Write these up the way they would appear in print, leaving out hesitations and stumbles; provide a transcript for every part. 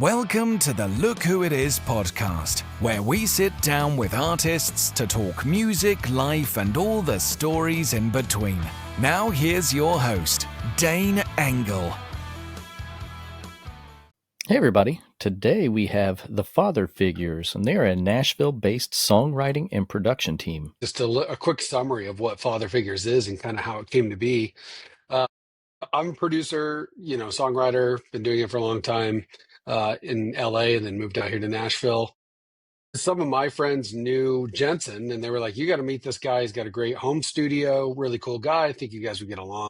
Welcome to the Look Who It Is podcast, where we sit down with artists to talk music, life, and all the stories in between. Now here's your host, Dane Engel. Hey everybody, today we have the Father Figures, and they're a Nashville-based songwriting and production team. Just a quick summary of what Father Figures is and kind of how it came to be. Uh, I'm a producer, songwriter, been doing it for a long time in LA and then moved out here to Nashville. Some of my friends knew Jensen and they were like, you got to meet this guy. He's got a great home studio, really cool guy. I think you guys would get along.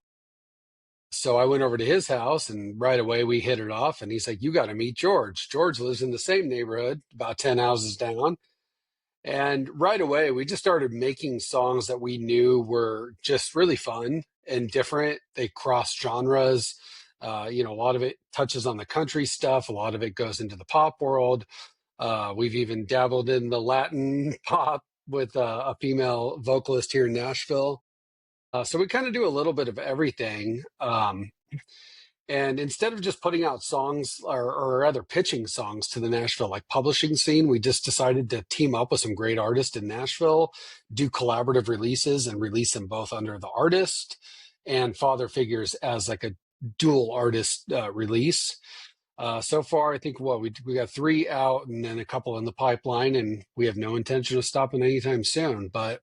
So I went over to his house and right away we hit it off. And he's like, you got to meet George. George lives in the same neighborhood, about 10 houses down. And right away, we just started making songs that we knew were just really fun and different. They cross genres. A lot of it touches on the country stuff. A lot of it goes into the pop world. We've even dabbled in the Latin pop with a female vocalist here in Nashville. So we kind of do a little bit of everything. And instead of just putting out songs or rather pitching songs to the Nashville publishing scene, we just decided to team up with some great artists in Nashville, do collaborative releases and release them both under the artist and Father Figures as like a dual artist release. So far, I think we got 3 out and then a couple in the pipeline, and we have no intention of stopping anytime soon. But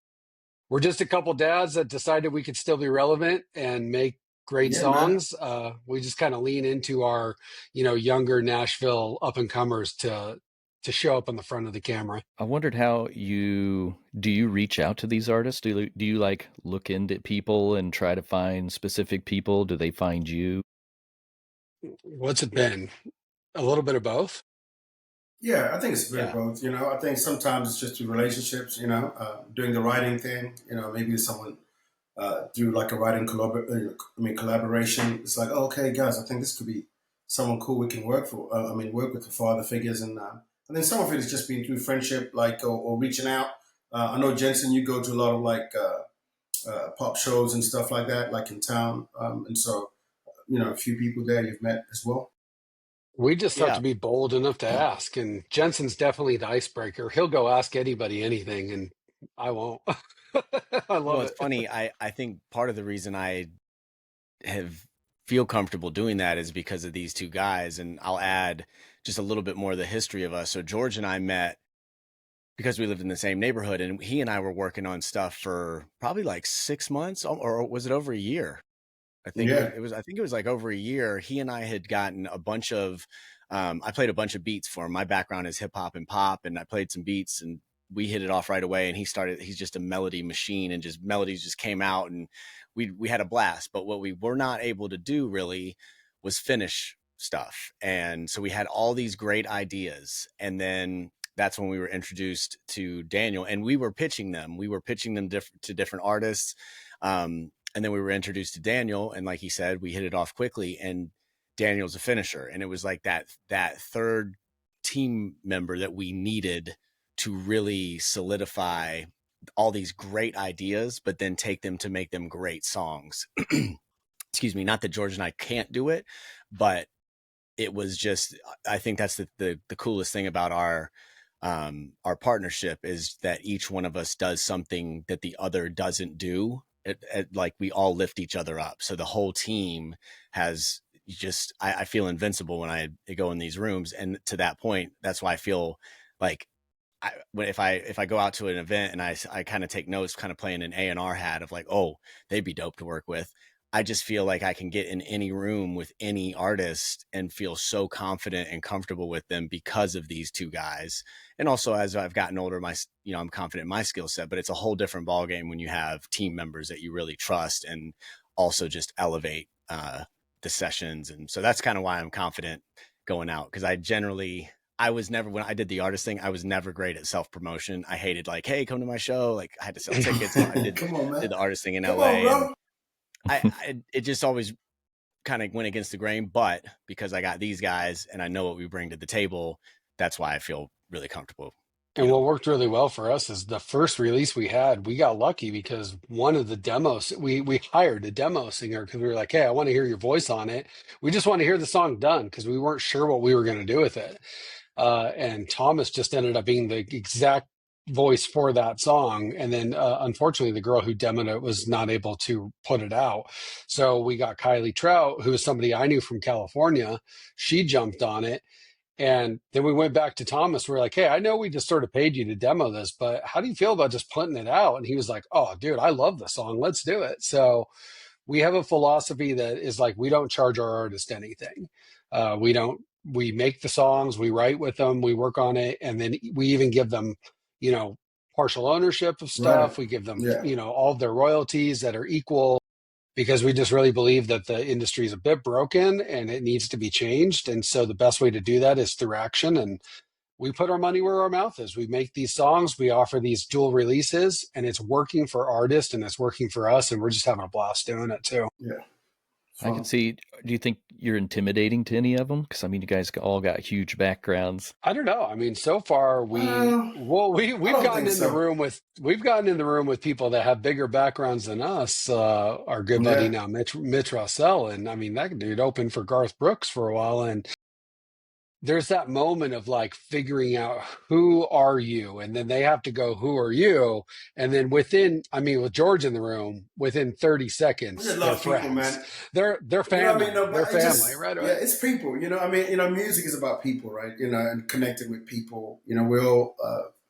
we're just a couple dads that decided we could still be relevant and make great songs. We just kind of lean into our, younger Nashville up and comers to show up on the front of the camera. I wondered how do you reach out to these artists? Do you like look into people and try to find specific people? Do they find you? What's it been? A little bit of both? Yeah, I think it's a bit of both. I think sometimes it's just through relationships, doing the writing thing, maybe someone do like a writing collaboration. It's like, oh, okay, guys, I think this could be someone cool we can work for. Work with the Father Figures, and then some of it has just been through friendship, or reaching out. I know Jensen, you go to a lot of pop shows and stuff like that, like in town, and so a few people there you've met as well. We just have to be bold enough to ask, and Jensen's definitely the icebreaker. He'll go ask anybody anything, and I won't. I love it. It's funny. I think part of the reason I feel comfortable doing that is because of these two guys, and I'll add just a little bit more of the history of us. So George and I met because we lived in the same neighborhood, and he and I were working on stuff for probably like 6 months, or was it over a year? I think it was like over a year. He and I had gotten a bunch of, I played a bunch of beats for him. My background is hip hop and pop, and I played some beats, and we hit it off right away. And he's just a melody machine, and just melodies just came out, and we had a blast. But what we were not able to do really was finish stuff. And so we had all these great ideas. And then that's when we were introduced to Daniel, and we were pitching them. To different artists. And then we were introduced to Daniel, and like he said, we hit it off quickly, and Daniel's a finisher. And it was like that third team member that we needed to really solidify all these great ideas, but then take them to make them great songs. Excuse me. Not that George and I can't do it, but it was just, I think that's the coolest thing about our partnership is that each one of us does something that the other doesn't do. Like we all lift each other up. So the whole team has just, I feel invincible when I go in these rooms. And to that point, that's why I feel like if I go out to an event and I kind of take notes, kind of playing an A&R hat of like, oh, they'd be dope to work with. I just feel like I can get in any room with any artist and feel so confident and comfortable with them because of these two guys. And also, as I've gotten older, I'm confident in my skill set, but it's a whole different ballgame when you have team members that you really trust and also just elevate the sessions. And so that's kind of why I'm confident going out, because I was never, when I did the artist thing, I was never great at self-promotion. I hated like, hey, come to my show. Like I had to sell tickets. So I did the artist thing in LA. It just always kind of went against the grain, but because I got these guys and I know what we bring to the table, that's why I feel really comfortable And what worked really well for us is the first release we had, we got lucky because one of the demos, we hired a demo singer because we were like, hey, I want to hear your voice on it. We just want to hear the song done because we weren't sure what we were going to do with it. And Thomas just ended up being the exact voice for that song. And then unfortunately, the girl who demoed it was not able to put it out. So we got Kylie Trout, who is somebody I knew from California. She jumped on it. And then we went back to Thomas. We're like, hey, I know we just sort of paid you to demo this, but how do you feel about just putting it out? And he was like, oh, dude, I love the song. Let's do it. So we have a philosophy that is like, we don't charge our artist anything. We make the songs, we write with them, we work on it. And then we even give them, partial ownership of stuff. Right. We give them, Yeah. all of their royalties that are equal because we just really believe that the industry is a bit broken and it needs to be changed. And so the best way to do that is through action. And we put our money where our mouth is. We make these songs, we offer these dual releases, and it's working for artists and it's working for us. And we're just having a blast doing it too. Yeah. I can see. Do you think you're intimidating to any of them? Because I mean, you guys all got huge backgrounds. I don't know. I mean, so far we've don't gotten think in the so. room with people that have bigger backgrounds than us. Our good buddy Yeah. now, Mitch Russell, and I mean that dude opened for Garth Brooks for a while, and there's that moment of like figuring out who are you, and then they have to go, who are you? And then with George in the room, within 30 We seconds, just they're love people, friends. man. They're You know what I family. mean? No, They're but it family, just, right? yeah, it's people. Music is about people, right? And connecting with people. We're all,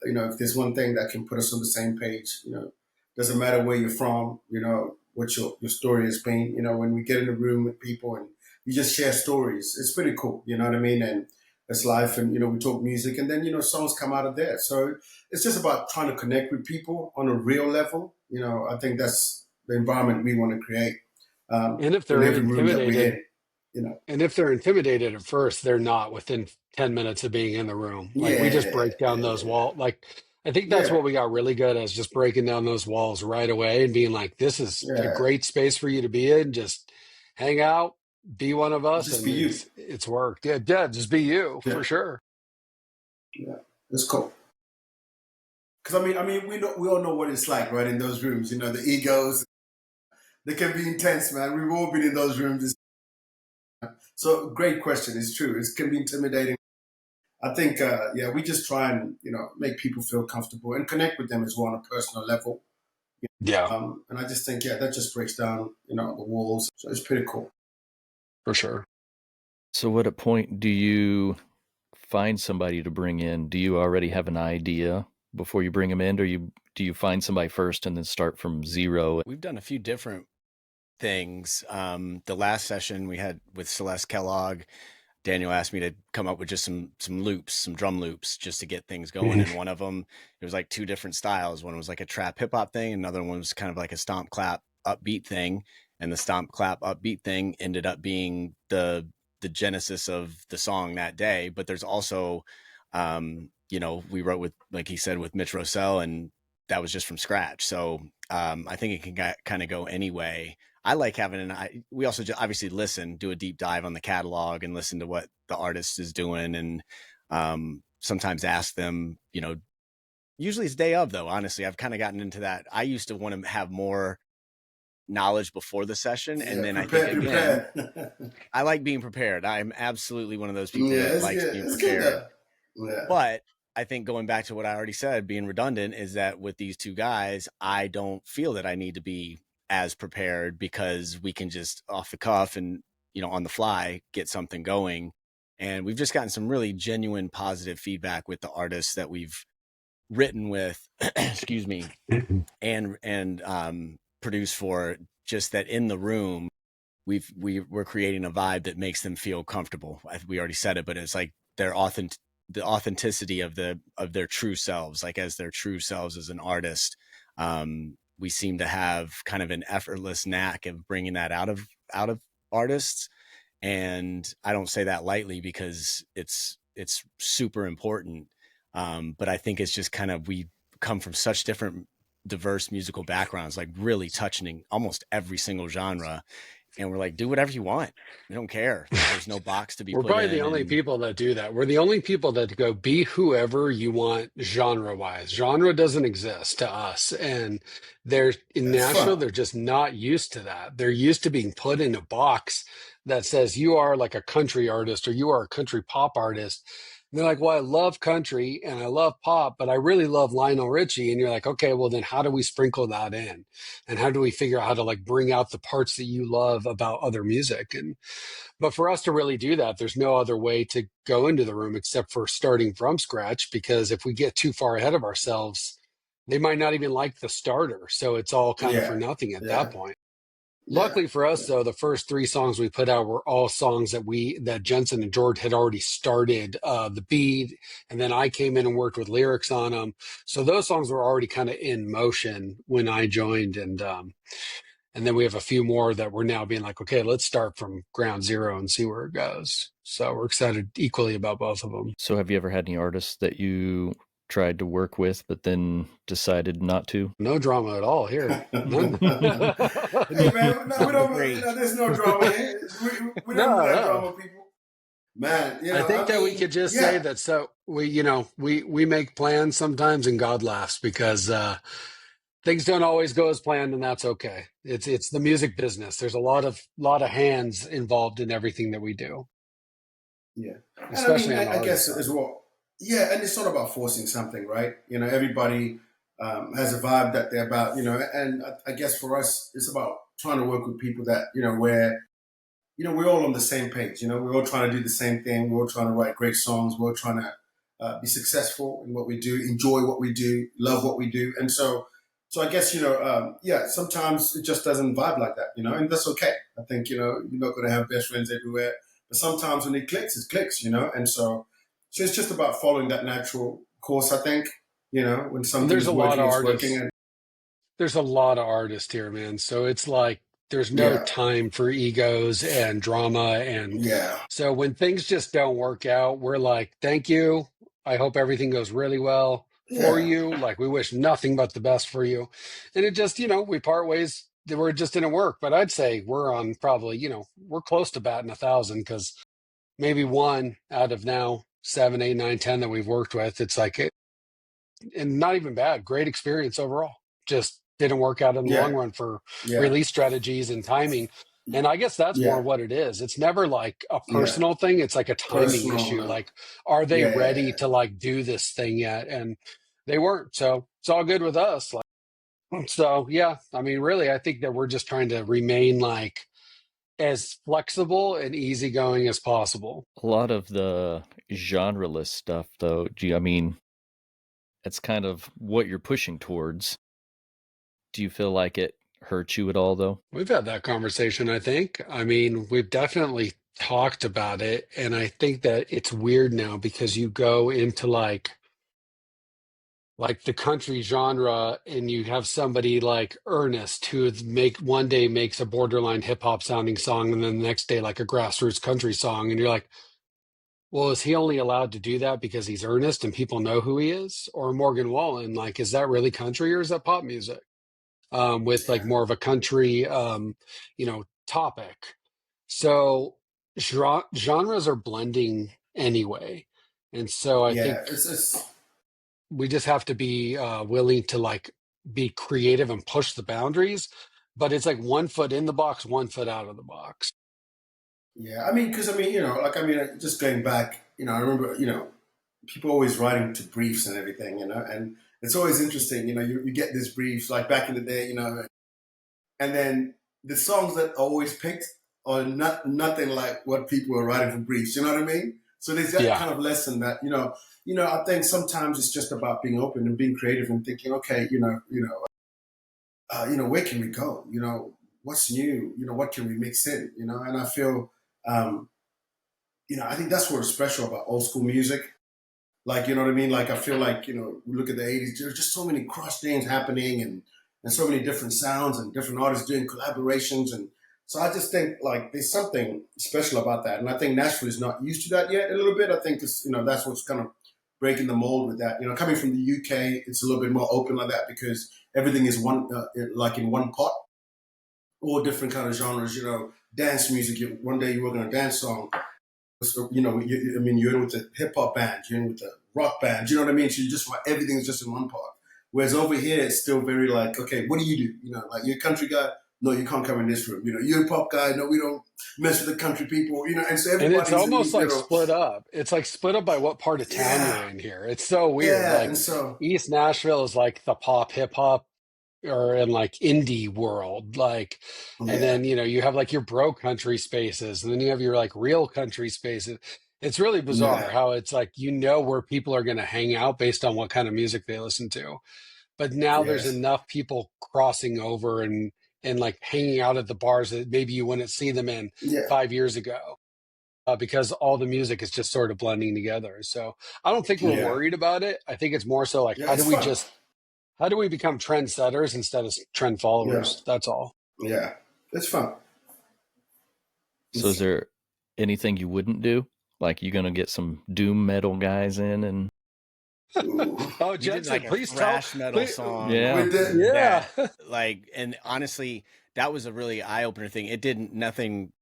if there's one thing that can put us on the same page, doesn't matter where you're from, what your story has been. When we get in a room with people and we just share stories, it's pretty cool. You know what I mean? And it's life, and we talk music, and then songs come out of there. So it's just about trying to connect with people on a real level. I think that's the environment we want to create And if in they're every room that we're intimidated, in. You know, and if they're intimidated at first, they're not within 10 minutes of being in the room. Like we just yeah, break down those walls. Like I think that's yeah, what we got really good at is just breaking down those walls right away and being like, this is a yeah. great space for you to be in. Just hang out, be one of us, Just and be you. it's worked. Yeah, just be you Yeah, for sure. yeah. It's cool. Because we all know what it's like, right? In those rooms, the egos, they can be intense, man. We've all been in those rooms. So, great question. It's true. It can be intimidating. I think, we just try and make people feel comfortable and connect with them as well on a personal level. Yeah, And I just think, that just breaks down, the walls. So it's pretty cool. for sure. So, at a point do you find somebody to bring in? Do you already have an idea before you bring them in, or do you find somebody first and then start from zero? We've done a few different things. The last session we had with Celeste Kellogg, Daniel asked me to come up with just some loops, some drum loops, just to get things going. And one of them, it was like two different styles. One was like a trap hip hop thing. Another one was kind of like a stomp clap upbeat thing. And the stomp clap upbeat thing ended up being the genesis of the song that day. But there's also, we wrote with, like he said, with Mitch Rossell, and that was just from scratch. So I think it can kind of go any way. I like having we also just obviously do a deep dive on the catalog and listen to what the artist is doing. And sometimes ask them, usually it's day of though. Honestly, I've kind of gotten into that. I used to want to have more knowledge before the session. And then I think again, I like being prepared. I'm absolutely one of those people that likes being prepared. Yeah. But I think going back to what I already said, being redundant, is that with these two guys, I don't feel that I need to be as prepared because we can just off the cuff and, on the fly, get something going. And we've just gotten some really genuine positive feedback with the artists that we've written with, excuse me, and produced for, just that in the room, we're creating a vibe that makes them feel comfortable. We already said it, but it's like the authenticity of their true selves, like as their true selves as an artist. We seem to have kind of an effortless knack of bringing that out of artists. And I don't say that lightly because it's super important. But I think it's just kind of, we come from such different diverse musical backgrounds, like really touching almost every single genre. And we're like, do whatever you want. We don't care. Like, there's no box to be We're put probably the in. only And people that do that. We're the only people that go be whoever you want genre wise. Genre doesn't exist to us. And they're in It's Nashville, fun. they're just not used to that. They're used to being put in a box that says you are like a country artist or you are a country pop artist. And they're like, well, I love country and I love pop, but I really love Lionel Richie. And you're like, okay, well, then how do we sprinkle that in? And how do we figure out how to like bring out the parts that you love about other music? And but for us to really do that, there's no other way to go into the room except for starting from scratch, because if we get too far ahead of ourselves, they might not even like the starter. So it's all kind of for Yeah, nothing at yeah, that point. yeah, Luckily for us, yeah. though, the first three songs we put out were all songs that Jensen and George had already started the beat, and then I came in and worked with lyrics on them. So those songs were already kind of in motion when I joined, and then we have a few more that we're now being like, okay, let's start from ground zero and see where it goes. So we're excited equally about both of them. So have you ever had any artists that you tried to work with but then decided not to? No drama at all here. None. Hey man, no, we don't. Free. No, there's no drama here. We don't do No, that no. drama, people. Man, I think I that we mean, could just say yeah, that. So we make plans sometimes, and God laughs because things don't always go as planned, and that's okay. It's the music business. There's a lot of hands involved in everything that we do, yeah. And I mean, especially on the I artist guess side. as well. Yeah, and it's not about forcing something, right? Everybody has a vibe that they're about, and I guess for us, it's about trying to work with people that, where we're all on the same page. We're all trying to do the same thing. We're all trying to write great songs. We're all trying to be successful in what we do, enjoy what we do, love what we do. And so I guess, yeah, sometimes it just doesn't vibe like that, and that's okay. I think, you're not going to have best friends everywhere. But sometimes when it clicks, and so it's just about following that natural course, I think, when And something is working, it's working. And there's a lot of artists here, man. So it's like there's no yeah, time for egos and drama. And yeah, so when things just don't work out, we're like, thank you. I hope everything goes really well for yeah, you. Like we wish nothing but the best for you. And it just, we part ways. Where it just didn't work. But I'd say we're on probably, we're close to batting 1,000 because maybe one out of now 7, 8, 9, 10 that we've worked with. It's like and not even bad. Great experience overall. Just didn't work out in the long yeah, run for yeah, release strategies and timing. And I guess that's more yeah, what it is. It's never like a yeah. personal thing. It's like a timing Personal, issue. no. Like, are they Yeah, yeah, ready yeah. to like do this thing yet? And they weren't. So it's all good with us. Like, so yeah, I mean, really, I think that we're just trying to remain like as flexible and easygoing as possible. A lot of the genreless stuff, though, I mean, it's kind of what you're pushing towards. Do you feel like it hurts you at all, though? We've had that conversation, I think. I mean, we've definitely talked about it. And I think that it's weird now because you go into like the country genre and you have somebody like Ernest who one day makes a borderline hip hop sounding song and then the next day like a grassroots country song. And you're like, well, is he only allowed to do that because he's Ernest and people know who he is? Or Morgan Wallen, like, is that really country or is that pop music? With like more of a country, topic. So genres are blending anyway. And so I Yeah, think it's we just have to be willing to like be creative and push the boundaries. But it's like 1 foot in the box, 1 foot out of the box. yeah. I mean, because just going back, I remember, people always writing to briefs and everything, and it's always interesting, you get this brief like back in the day, and then the songs that are always picked are nothing like what people are writing for briefs. You know what I mean? So there's that Yeah. kind of lesson that I think sometimes it's just about being open and being creative and thinking, okay, where can we go? What's new? What can we mix in? And I feel, um, I think that's what's special about old school music. Like, you know what I mean? Like, I feel like, we look at the 80s, there's just so many cross things happening and so many different sounds and different artists doing collaborations. And so I just think like there's something special about that. And I think Nashville is not used to that yet a little bit. I think it's, that's what's kind of breaking the mold with that. Coming from the UK, it's a little bit more open like that because everything is like in one pot, all different kind of genres, dance music. One day you work on a dance song. So, you're in with the hip hop band, you're in with the rock band. You know what I mean? So you just everything's just in one part. Whereas over here, it's still very like, okay, what do? Like you're a country guy. No, you can't come in this room. You're a pop guy. No, we don't mess with the country people. And so And it's everybody's in almost these like little, split up. It's like split up by what part of town you're yeah, in here. It's so weird. yeah. Like And so, East Nashville is like the pop hip hop or in like indie world. Like, and yeah, then, you have like your bro country spaces, and then you have your like real country spaces. It's really bizarre yeah, how it's like, where people are going to hang out based on what kind of music they listen to. But now there's yes, enough people crossing over and like hanging out at the bars that maybe you wouldn't see them in yeah, 5 years ago, because all the music is just sort of blending together. So I don't think we're yeah, worried about it. I think it's more so like, yeah. It's fun. how do we become trendsetters instead of trend Yeah, followers? That's all. yeah. It's fun. So is there anything you wouldn't do? Like you gonna get some doom metal guys in and Ooh. Oh, We did Jensen, like a please tell. thrash metal Please, song. yeah. With the, yeah. That like, and honestly, that was a really eye opener thing. It didn't nothing.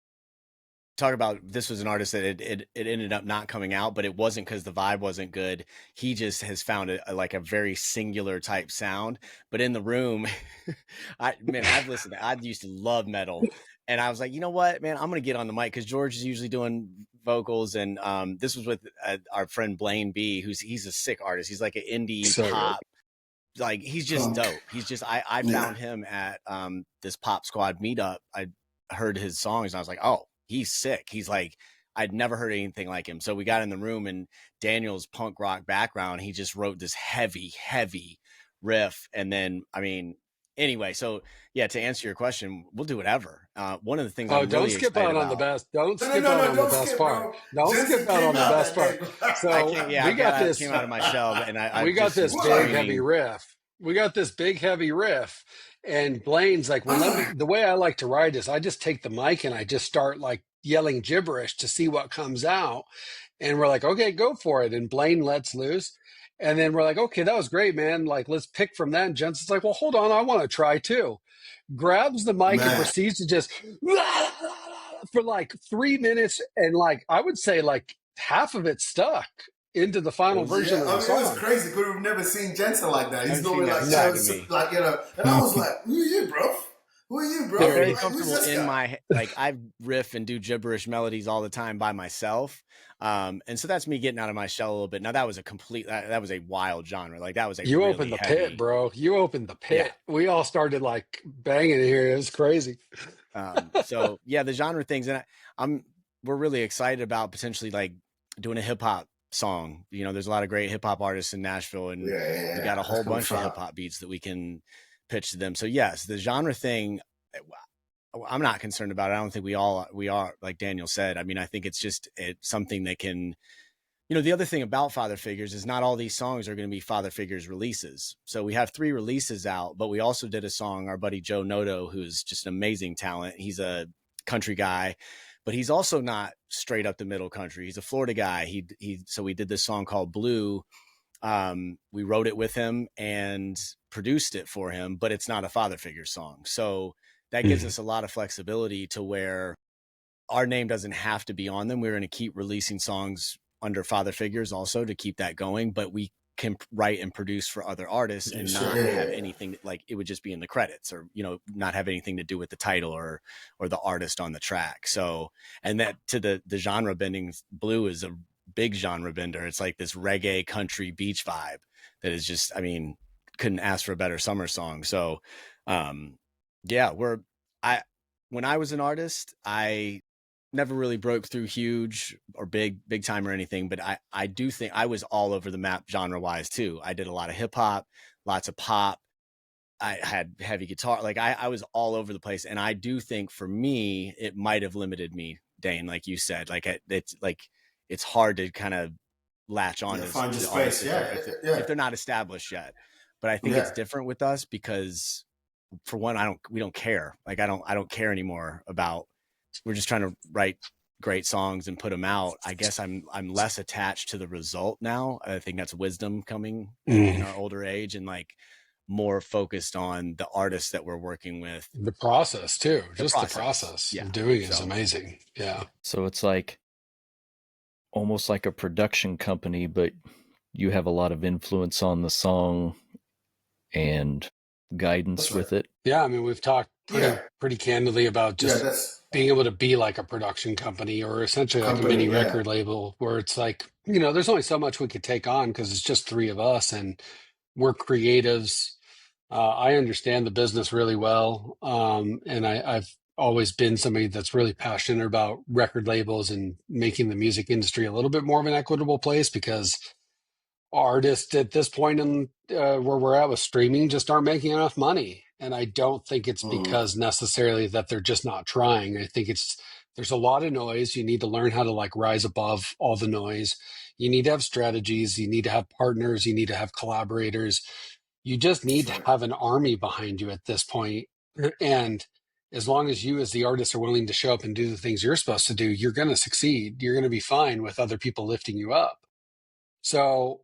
Talk about this was an artist that it ended up not coming out, but it wasn't because the vibe wasn't good. He just has found like a very singular type sound. But in the room, I've listened. I used to love metal, and I was like, you know what, man, I'm gonna get on the mic because George is usually doing vocals, and this was with our friend Blaine B, he's a sick artist. He's like an indie So good. pop. Like he's just Punk. dope. He's just I Yeah. found him at this Pop Squad meetup. I heard his songs and I was like, oh, he's sick. He's like, I'd never heard anything like him. So we got in the room and Daniel's punk rock background, he just wrote this heavy riff. And then, anyway, so yeah, to answer your question, we'll do whatever. One of the things Oh, I'm don't really skip excited out on the about. best. Don't No, skip no, out no, on the don't best skip, part. bro. Don't Jensen skip out came on the out best that part. day. So we got I this. came out of my shell and I We got just this was big screaming. heavy riff. We got this big heavy riff, and Blaine's like, "Well, the way I like to write is I just take the mic and I just start like yelling gibberish to see what comes out." And we're like, "Okay, go for it." And Blaine lets loose, and then we're like, "Okay, that was great, man. Like, let's pick from that." And Jensen's like, "Well, hold on, I want to try too." Grabs the mic and Man. proceeds to just for like 3 minutes, and like I would say like half of it stuck into the final version Yeah, of the it was song. crazy because we've never seen Jensen like that. He's I've normally seen like, that No. side of me. like, and I was like, who are you, bro? Who are you, bro? I'm very Dude. Like, who's comfortable this in guy? I riff and do gibberish melodies all the time by myself. And so that's me getting out of my shell a little bit. Now that was that was a wild genre. Like that was a You really opened the heavy, pit, bro. You opened the yeah. pit. We all started like banging in here. It was crazy. So yeah, the genre things, and we're really excited about potentially like doing a hip hop song. There's a lot of great hip hop artists in Nashville, and Yeah, we got a whole bunch of fun. hip hop beats that we can pitch to them. So yes, the genre thing, I'm not concerned about it. I don't think we are, like Daniel said. I think it's something that can, the other thing about Father Figures is not all these songs are going to be Father Figures releases. So we have 3 releases out, but we also did a song, our buddy Joe Noto, who's just an amazing talent. He's a country guy, but he's also not straight up the middle country. He's a Florida guy. So we did this song called Blue. We wrote it with him and produced it for him, but it's not a Father Figures song. So that gives us a lot of flexibility to where our name doesn't have to be on them. We're going to keep releasing songs under Father Figures also to keep that going, but we can write and produce for other artists and not have anything like it would just be in the credits or, not have anything to do with the title or the artist on the track. So, and that to the genre bending, Blue is a big genre bender. It's like this reggae country beach vibe that is just, couldn't ask for a better summer song. So, yeah, when I was an artist, I never really broke through huge or big time or anything, but I do think I was all over the map genre wise too. I did a lot of hip hop, lots of pop. I had heavy guitar. Like I was all over the place. And I do think for me, it might've limited me, Dane, like you said, it's hard to kind of latch on to find your the space. artists If they're not established yet. But I think it's different with us because for one, we don't care. Like I don't care anymore about, we're just trying to write great songs and put them out. I guess I'm less attached to the result now. I think that's wisdom coming in our older age. And like, more focused on the artists that we're working with. The process too, The just process. the process Yeah. of doing it is So- amazing. Yeah. So it's like almost like a production company, but you have a lot of influence on the song and guidance That's right. with it. Yeah, I mean, we've talked pretty candidly about just that's being able to be like a production company or essentially like a mini record label where it's like, there's only so much we could take on because it's just three of us and we're creatives. I understand the business really well. And I've always been somebody that's really passionate about record labels and making the music industry a little bit more of an equitable place because artists at this point in where we're at with streaming just aren't making enough money. And I don't think it's because necessarily that they're just not trying. I think there's a lot of noise. You need to learn how to like rise above all the noise. You need to have strategies. You need to have partners. You need to have collaborators. You just need to have an army behind you at this point. And as long as you as the artist are willing to show up and do the things you're supposed to do, you're going to succeed. You're going to be fine with other people lifting you up. So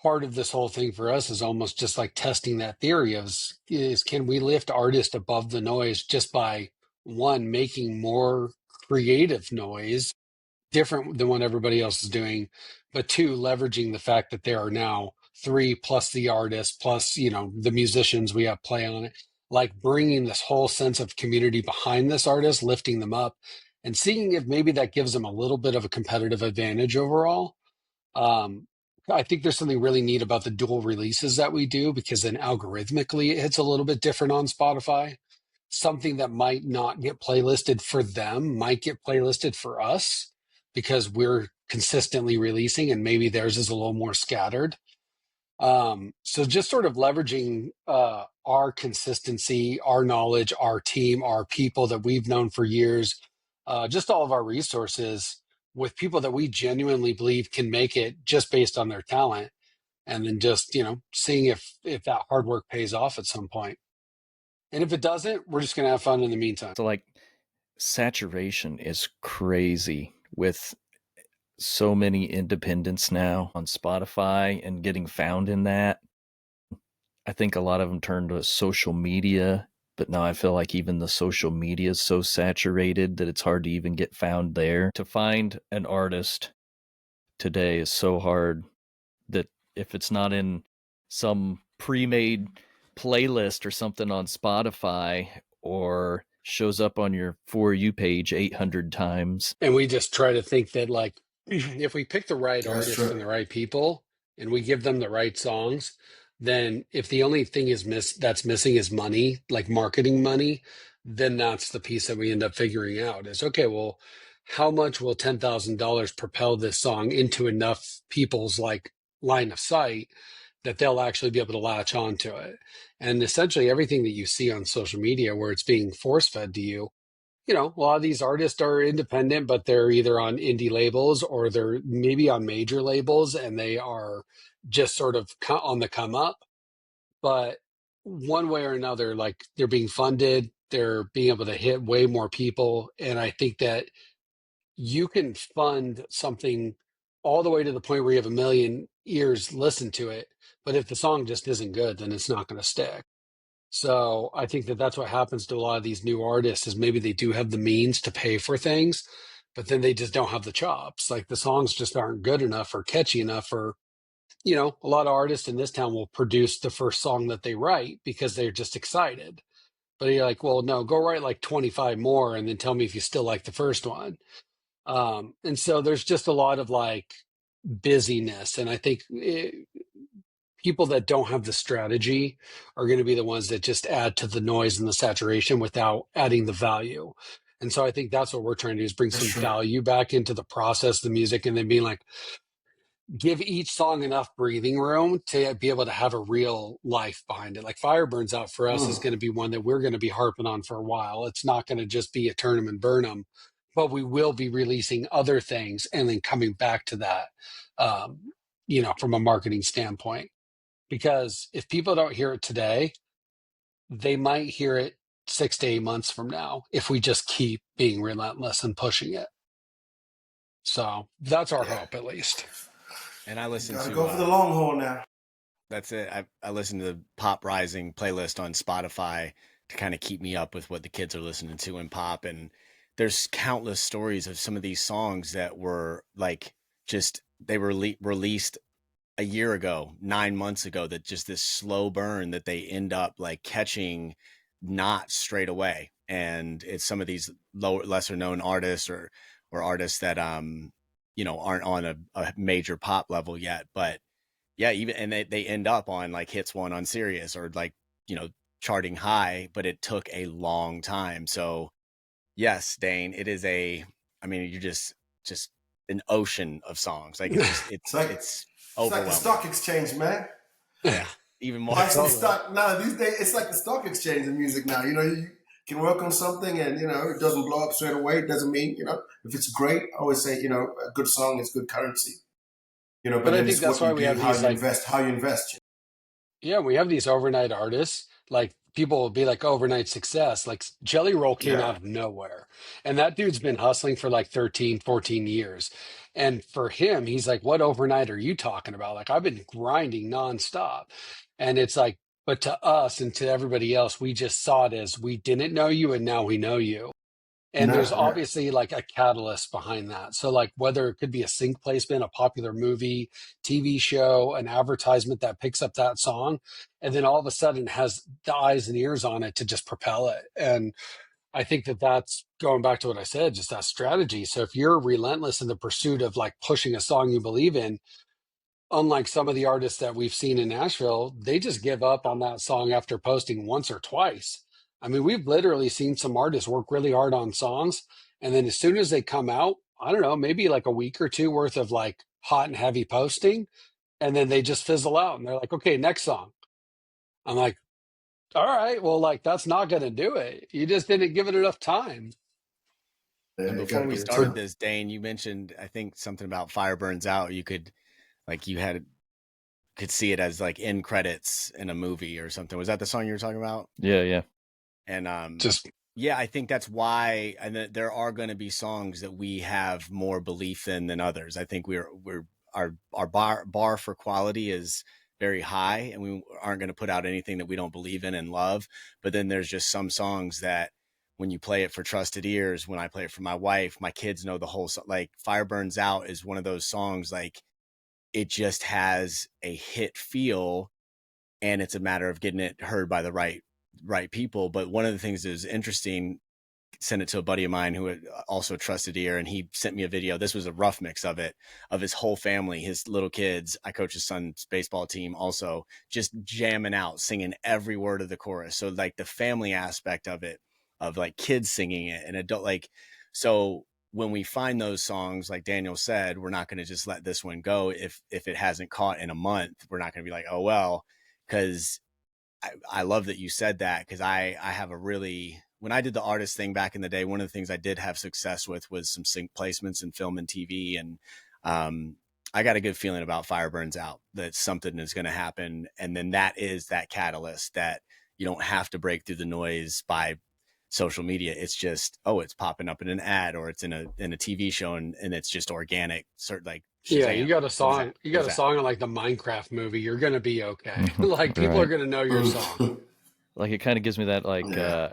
part of this whole thing for us is almost just like testing that theory is can we lift artists above the noise just by one, making more creative noise different than what everybody else is doing, but two, leveraging the fact that there are now three plus the artists plus the musicians we have play on it, like bringing this whole sense of community behind this artist, lifting them up and seeing if maybe that gives them a little bit of a competitive advantage overall. I think there's something really neat about the dual releases that we do because then algorithmically it hits a little bit different on Spotify. Something that might not get playlisted for them might get playlisted for us because we're consistently releasing and maybe theirs is a little more scattered. So just sort of leveraging our consistency, our knowledge, our team, our people that we've known for years, just all of our resources with people that we genuinely believe can make it just based on their talent. And then just, seeing if that hard work pays off at some point. And if it doesn't, we're just going to have fun in the meantime. So like saturation is crazy with so many independents now on Spotify and getting found in that. I think a lot of them turn to social media, but now I feel like even the social media is so saturated that it's hard to even get found there. To find an artist today is so hard that if it's not in some pre-made playlist or something on Spotify or shows up on your For You page 800 times. And we just try to think that like, if we pick the right artists and the right people and we give them the right songs, then if the only thing that's missing is money, like marketing money, then that's the piece that we end up figuring out is, okay, well, how much will $10,000 propel this song into enough people's like line of sight that they'll actually be able to latch on to it? And essentially everything that you see on social media where it's being force fed to you, a lot of these artists are independent, but they're either on indie labels or they're maybe on major labels and they are just sort of on the come up. But one way or another, like they're being funded, they're being able to hit way more people. And I think that you can fund something all the way to the point where you have 1 million ears listen to it. But if the song just isn't good, then it's not going to stick. So I think that that's what happens to a lot of these new artists is maybe they do have the means to pay for things, but then they just don't have the chops. Like the songs just aren't good enough or catchy enough or, a lot of artists in this town will produce the first song that they write because they're just excited. But you're like, well, no, go write like 25 more and then tell me if you still like the first one. And so there's just a lot of like busyness. And I think people that don't have the strategy are going to be the ones that just add to the noise and the saturation without adding the value. And so I think that's what we're trying to do is bring some value back into the process, the music, and then being like, give each song enough breathing room to be able to have a real life behind it. Like Fire Burns Out for us is going to be one that we're going to be harping on for a while. It's not going to just be a turn 'em and burn 'em, but we will be releasing other things and then coming back to that, from a marketing standpoint. Because if people don't hear it today, they might hear it 6 to 8 months from now if we just keep being relentless and pushing it. So that's our hope, at least. And I listen to go for the long haul now. That's it. I listen to the Pop Rising playlist on Spotify to kind of keep me up with what the kids are listening to in pop. And there's countless stories of some of these songs that were like just they were released a year ago, 9 months ago, that just this slow burn that they end up like catching not straight away. And it's some of these lesser known artists or artists that aren't on a major pop level yet, but yeah, even and they end up on like hits one on Sirius or like, charting high, but it took a long time. So yes, Dane, it is I mean, you're just an ocean of songs. Like it's just it's it's like the overwhelming. stock exchange, man. Yeah. Even more. Like some stock now these days, it's like the stock exchange in music now. You can work on something and it doesn't blow up straight away. It doesn't mean, if it's great, I always say, a good song is good currency. But I then think it's that's what why you we do, have these how you invest. yeah, we have these overnight artists. Like people will be like overnight success. Like Jelly Roll came Yeah. out of nowhere. And that dude's been hustling for like 13, 14 years. And for him, he's like, what overnight are you talking about? Like I've been grinding nonstop. And it's like, but to us and to everybody else, we just saw it as we didn't know you and now we know you. And there's No, yeah. obviously like a catalyst behind that. So like whether it could be a sync placement, a popular movie, TV show, an advertisement that picks up that song, and then all of a sudden has the eyes and ears on it to just propel it. And I think that that's going back to what I said, just that strategy. So if you're relentless in the pursuit of like pushing a song you believe in, unlike some of the artists that we've seen in Nashville, they just give up on that song after posting once or twice. I mean, we've literally seen some artists work really hard on songs, and then as soon as they come out, I don't know, maybe like a week or two worth of like hot and heavy posting, and then they just fizzle out and they're like, okay, next song. I'm like, all right, well, like that's not going to do it. You just didn't give it enough time. And before we started this, Dane, you mentioned, I think, something about Fire Burns Out. You could, like, could see it as like end credits in a movie or something. Was that the song you were talking about? Yeah. And Just yeah, I think that's why, and there are going to be songs that we have more belief in than others. I think our bar for quality is very high, and we aren't going to put out anything that we don't believe in and love. But then there's just some songs that when you play it for trusted ears, when I play it for my wife, my kids know the whole song. Like Fire Burns Out is one of those songs, like it just has a hit feel, and it's a matter of getting it heard by the right people. But one of the things that is interesting, sent it to a buddy of mine who had also a trusted ear, and he sent me a video. This was a rough mix of it, of his whole family, his little kids. I coach his son's baseball team, also just jamming out, singing every word of the chorus. So like the family aspect of it, of like kids singing it and adult, like, so when we find those songs, like Daniel said, we're not going to just let this one go. If it hasn't caught in a month, we're not going to be like, oh, well, because I love that you said that, because I have when I did the artist thing back in the day, one of the things I did have success with was some sync placements in film and TV. And I got a good feeling about Fire Burns Out, that something is going to happen. And then that is that catalyst that you don't have to break through the noise by social media. It's just, it's popping up in an ad, or it's in a TV show, and it's just organic. Sort like Shazam. yeah, you got a song. You got a song on like the Minecraft movie. You're gonna be okay. Like people are gonna know your song. Like it kind of gives me that like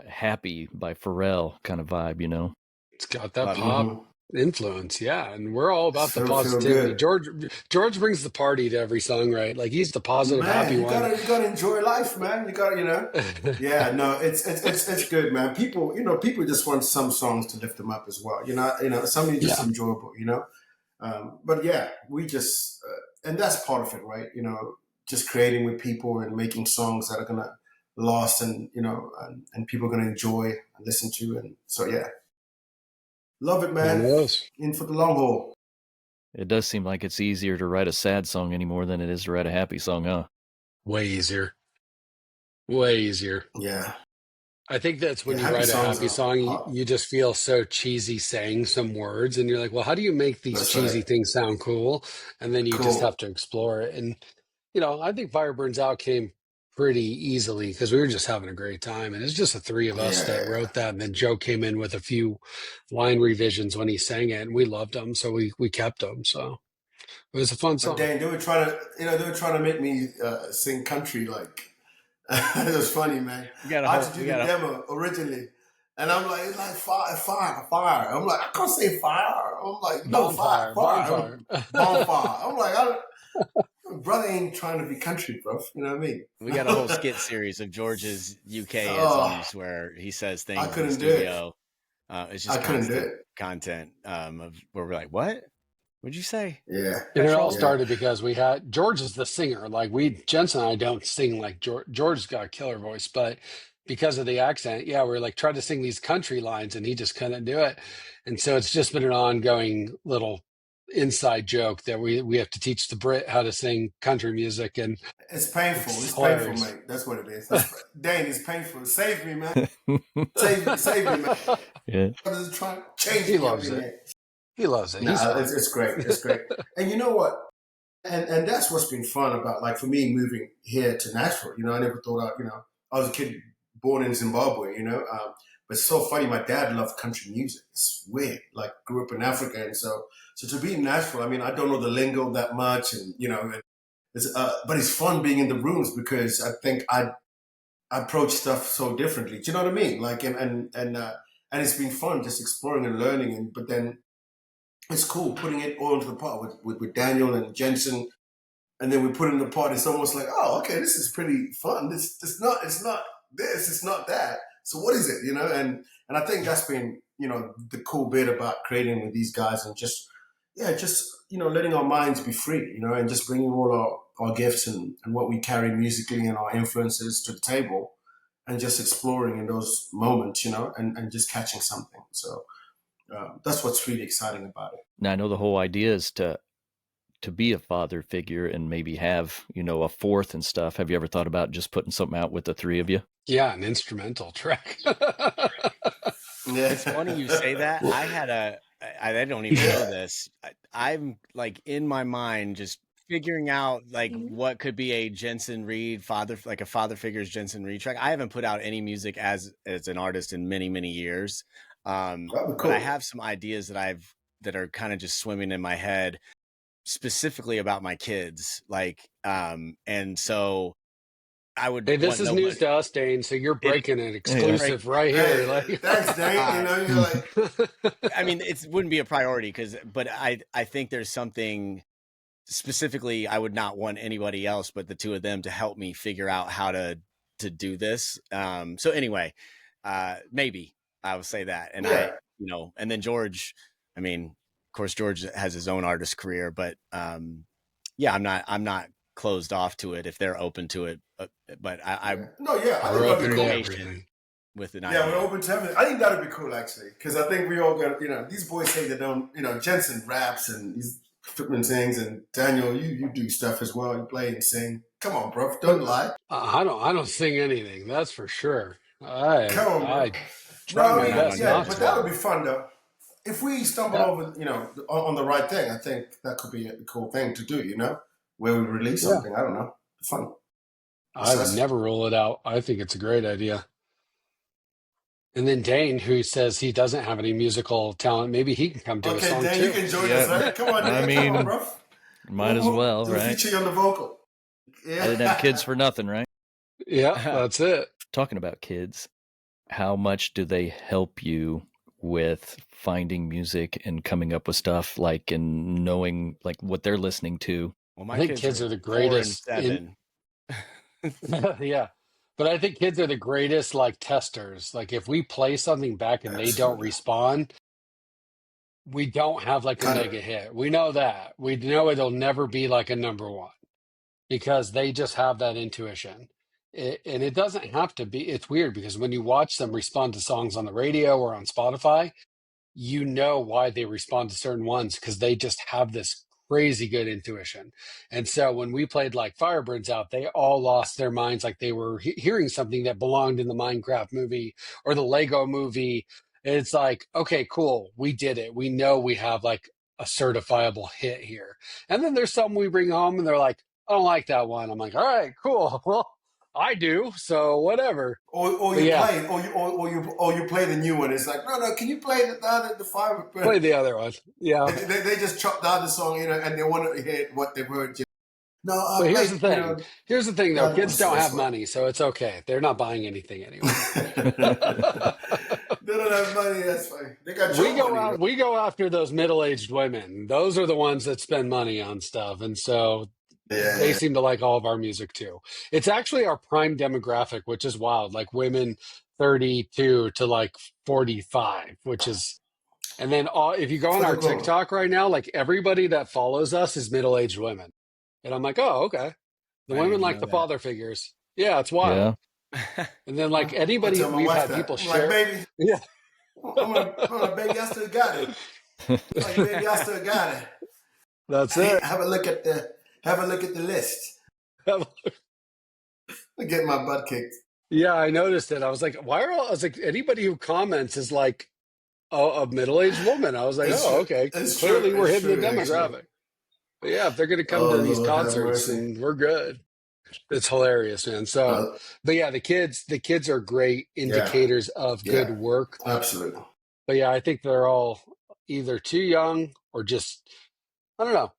"Happy" by Pharrell kind of vibe, It's got that pop influence, yeah. And we're all about the positivity. George brings the party to every song, right? Like he's the positive, happy one. You gotta enjoy life, man. You gotta, yeah. No, it's good, man. People, people just want some songs to lift them up as well. Something just enjoyable. But yeah, we just, and that's part of it, right? Just creating with people and making songs that are gonna last, and and people are gonna enjoy and listen to, and so yeah. Love it, man. In for the long haul. It does seem like it's easier to write a sad song anymore than it is to write a happy song, huh? Way easier. Way easier. Yeah. I think that's when you write a happy song, you just feel so cheesy saying some words, and you're like, well, how do you make these cheesy things sound cool? And then you just have to explore it. And, I think Fire Burns Out came pretty easily because we were just having a great time, and it's just the three of us that wrote that, and then Joe came in with a few line revisions when he sang it, and we loved them, so we kept them. So It was a fun But song. Dane, they were trying to, make me sing country. Like, it was funny, man. I had to do the demo originally, and I'm like, it's like fire, fire, fire. I'm like, I can't say fire. I'm like, no, fire, fire, bonfire. I'm like, brother ain't trying to be country, bro. You know what I mean? We got a whole skit series of George's UK-isms where he says things in the studio. It's just content of where we're like, what? What'd you say? Yeah. And it all started because we had George is the singer. Like Jensen and I don't sing like George. George's got a killer voice, but because of the accent, we were like trying to sing these country lines and he just couldn't do it. And so it's just been an ongoing little inside joke that we have to teach the Brit how to sing country music, and it's painful. It's painful, mate. That's what it is. Dane, it's painful. Save me, man. Save me, man. Yeah. Trying to change he loves it. He loves it. It's great. It's great. And you know what? And that's what's been fun about, like, for me moving here to Nashville. You know, I never thought I was a kid born in Zimbabwe. You know, but it's so funny. My dad loved country music. It's weird. Like, grew up in Africa, and so to be in Nashville, I mean, I don't know the lingo that much, and but it's fun being in the rooms because I think I approach stuff so differently. Do you know what I mean? Like, and it's been fun just exploring and learning, but then it's cool putting it all into the pot with Daniel and Jensen, and then we put it in the pot. It's almost like, oh, okay, this is pretty fun. It's not this, it's not that. So what is it? You know, and I think that's been, the cool bit about creating with these guys, and just letting our minds be free, and just bringing all our gifts and what we carry musically and our influences to the table, and just exploring in those moments, and just catching something. So that's what's really exciting about it. Now, I know the whole idea is to be a father figure and maybe have, a fourth and stuff. Have you ever thought about just putting something out with the three of you? Yeah, an instrumental track. It's funny you say that. I don't even know this. I'm like in my mind just figuring out like what could be a Jensen Reed like a father figure's Jensen Reed track. I haven't put out any music as an artist in many, many years. Cool. But I have some ideas that are kind of just swimming in my head, specifically about my kids. Like, and so I would. Hey, this is news to us, Dane. So you're breaking an exclusive right here. Like, thanks, Dane. You're like. I mean, it wouldn't be a priority but I think there's something specifically I would not want anybody else but the two of them to help me figure out how to do this. So anyway, maybe I will say that, and and then George. I mean, of course, George has his own artist career, but I'm not closed off to it if they're open to it. But we're open to everything. With an idea. We're open to everything. I think that would be cool, actually, because I think we all got, these boys say they don't, Jensen raps and he's flipping things, and Daniel, you do stuff as well. You play and sing. Come on, bro, don't lie. I don't sing anything. That's for sure. Come on, bro. But that would be fun though. If we stumble over, on the right thing, I think that could be a cool thing to do. Where we release something. I don't know. Fun. I would never rule it out. I think it's a great idea. And then Dane, who says he doesn't have any musical talent, maybe he can come do a song Dane, too. You can join us, right? Come on, Dane. Come on, bro. Might as well, right? Feature you on the vocal. Yeah. I didn't have kids for nothing, right? Yeah, that's it. Talking about kids, how much do they help you with finding music and coming up with stuff, like, and knowing like what they're listening to? Well, my I think kids are the greatest. 4 and 7. Yeah. But I think kids are the greatest, like, testers. Like, if we play something back and they don't respond, we don't have like a mega hit. We know that. We know it'll never be like a number one because they just have that intuition. And it doesn't have to be. It's weird because when you watch them respond to songs on the radio or on Spotify, you know why they respond to certain ones because they just have this crazy good intuition. And so when we played like Firebirds out, they all lost their minds like they were hearing something that belonged in the Minecraft movie or the Lego movie. And it's like, okay, cool, we did it. We know we have like a certifiable hit here. And then there's some we bring home and they're like, I don't like that one. I'm like, all right, cool. Well, I do, so whatever. Or But you yeah, play, or you play the new one. It's like, no, can you play the five? play the other one. Yeah. They just chopped out the song, and they want to hear what they've heard. No, But here's play, the thing. Here's the thing, the though. other Kids one's don't have this one. money, so it's okay. They're not buying anything anyway. They don't have money. That's fine. They got your money. We go after those middle-aged women. Those are the ones that spend money on stuff, and so they seem to like all of our music too. It's actually our prime demographic, which is wild. Like women 32 to like 45, which is, and then if you go on our TikTok right now, like everybody that follows us is middle-aged women, and I'm like, oh, okay. The women like the father figures. Yeah, it's wild. Yeah. And then like anybody, we've had people share. Like, baby, yeah. I'm like, baby, I still got it. Like, baby, I still got it. That's it. Have a look at the list. I get my butt kicked. Yeah, I noticed it. I was like, I was like, anybody who comments is like a middle-aged woman. I was like, okay. Clearly we're hitting the demographic. But yeah, if they're going to come to these concerts, and we're good. It's hilarious, man. So, but yeah, the kids are great indicators of good work. Absolutely. But yeah, I think they're all either too young or just, I don't know.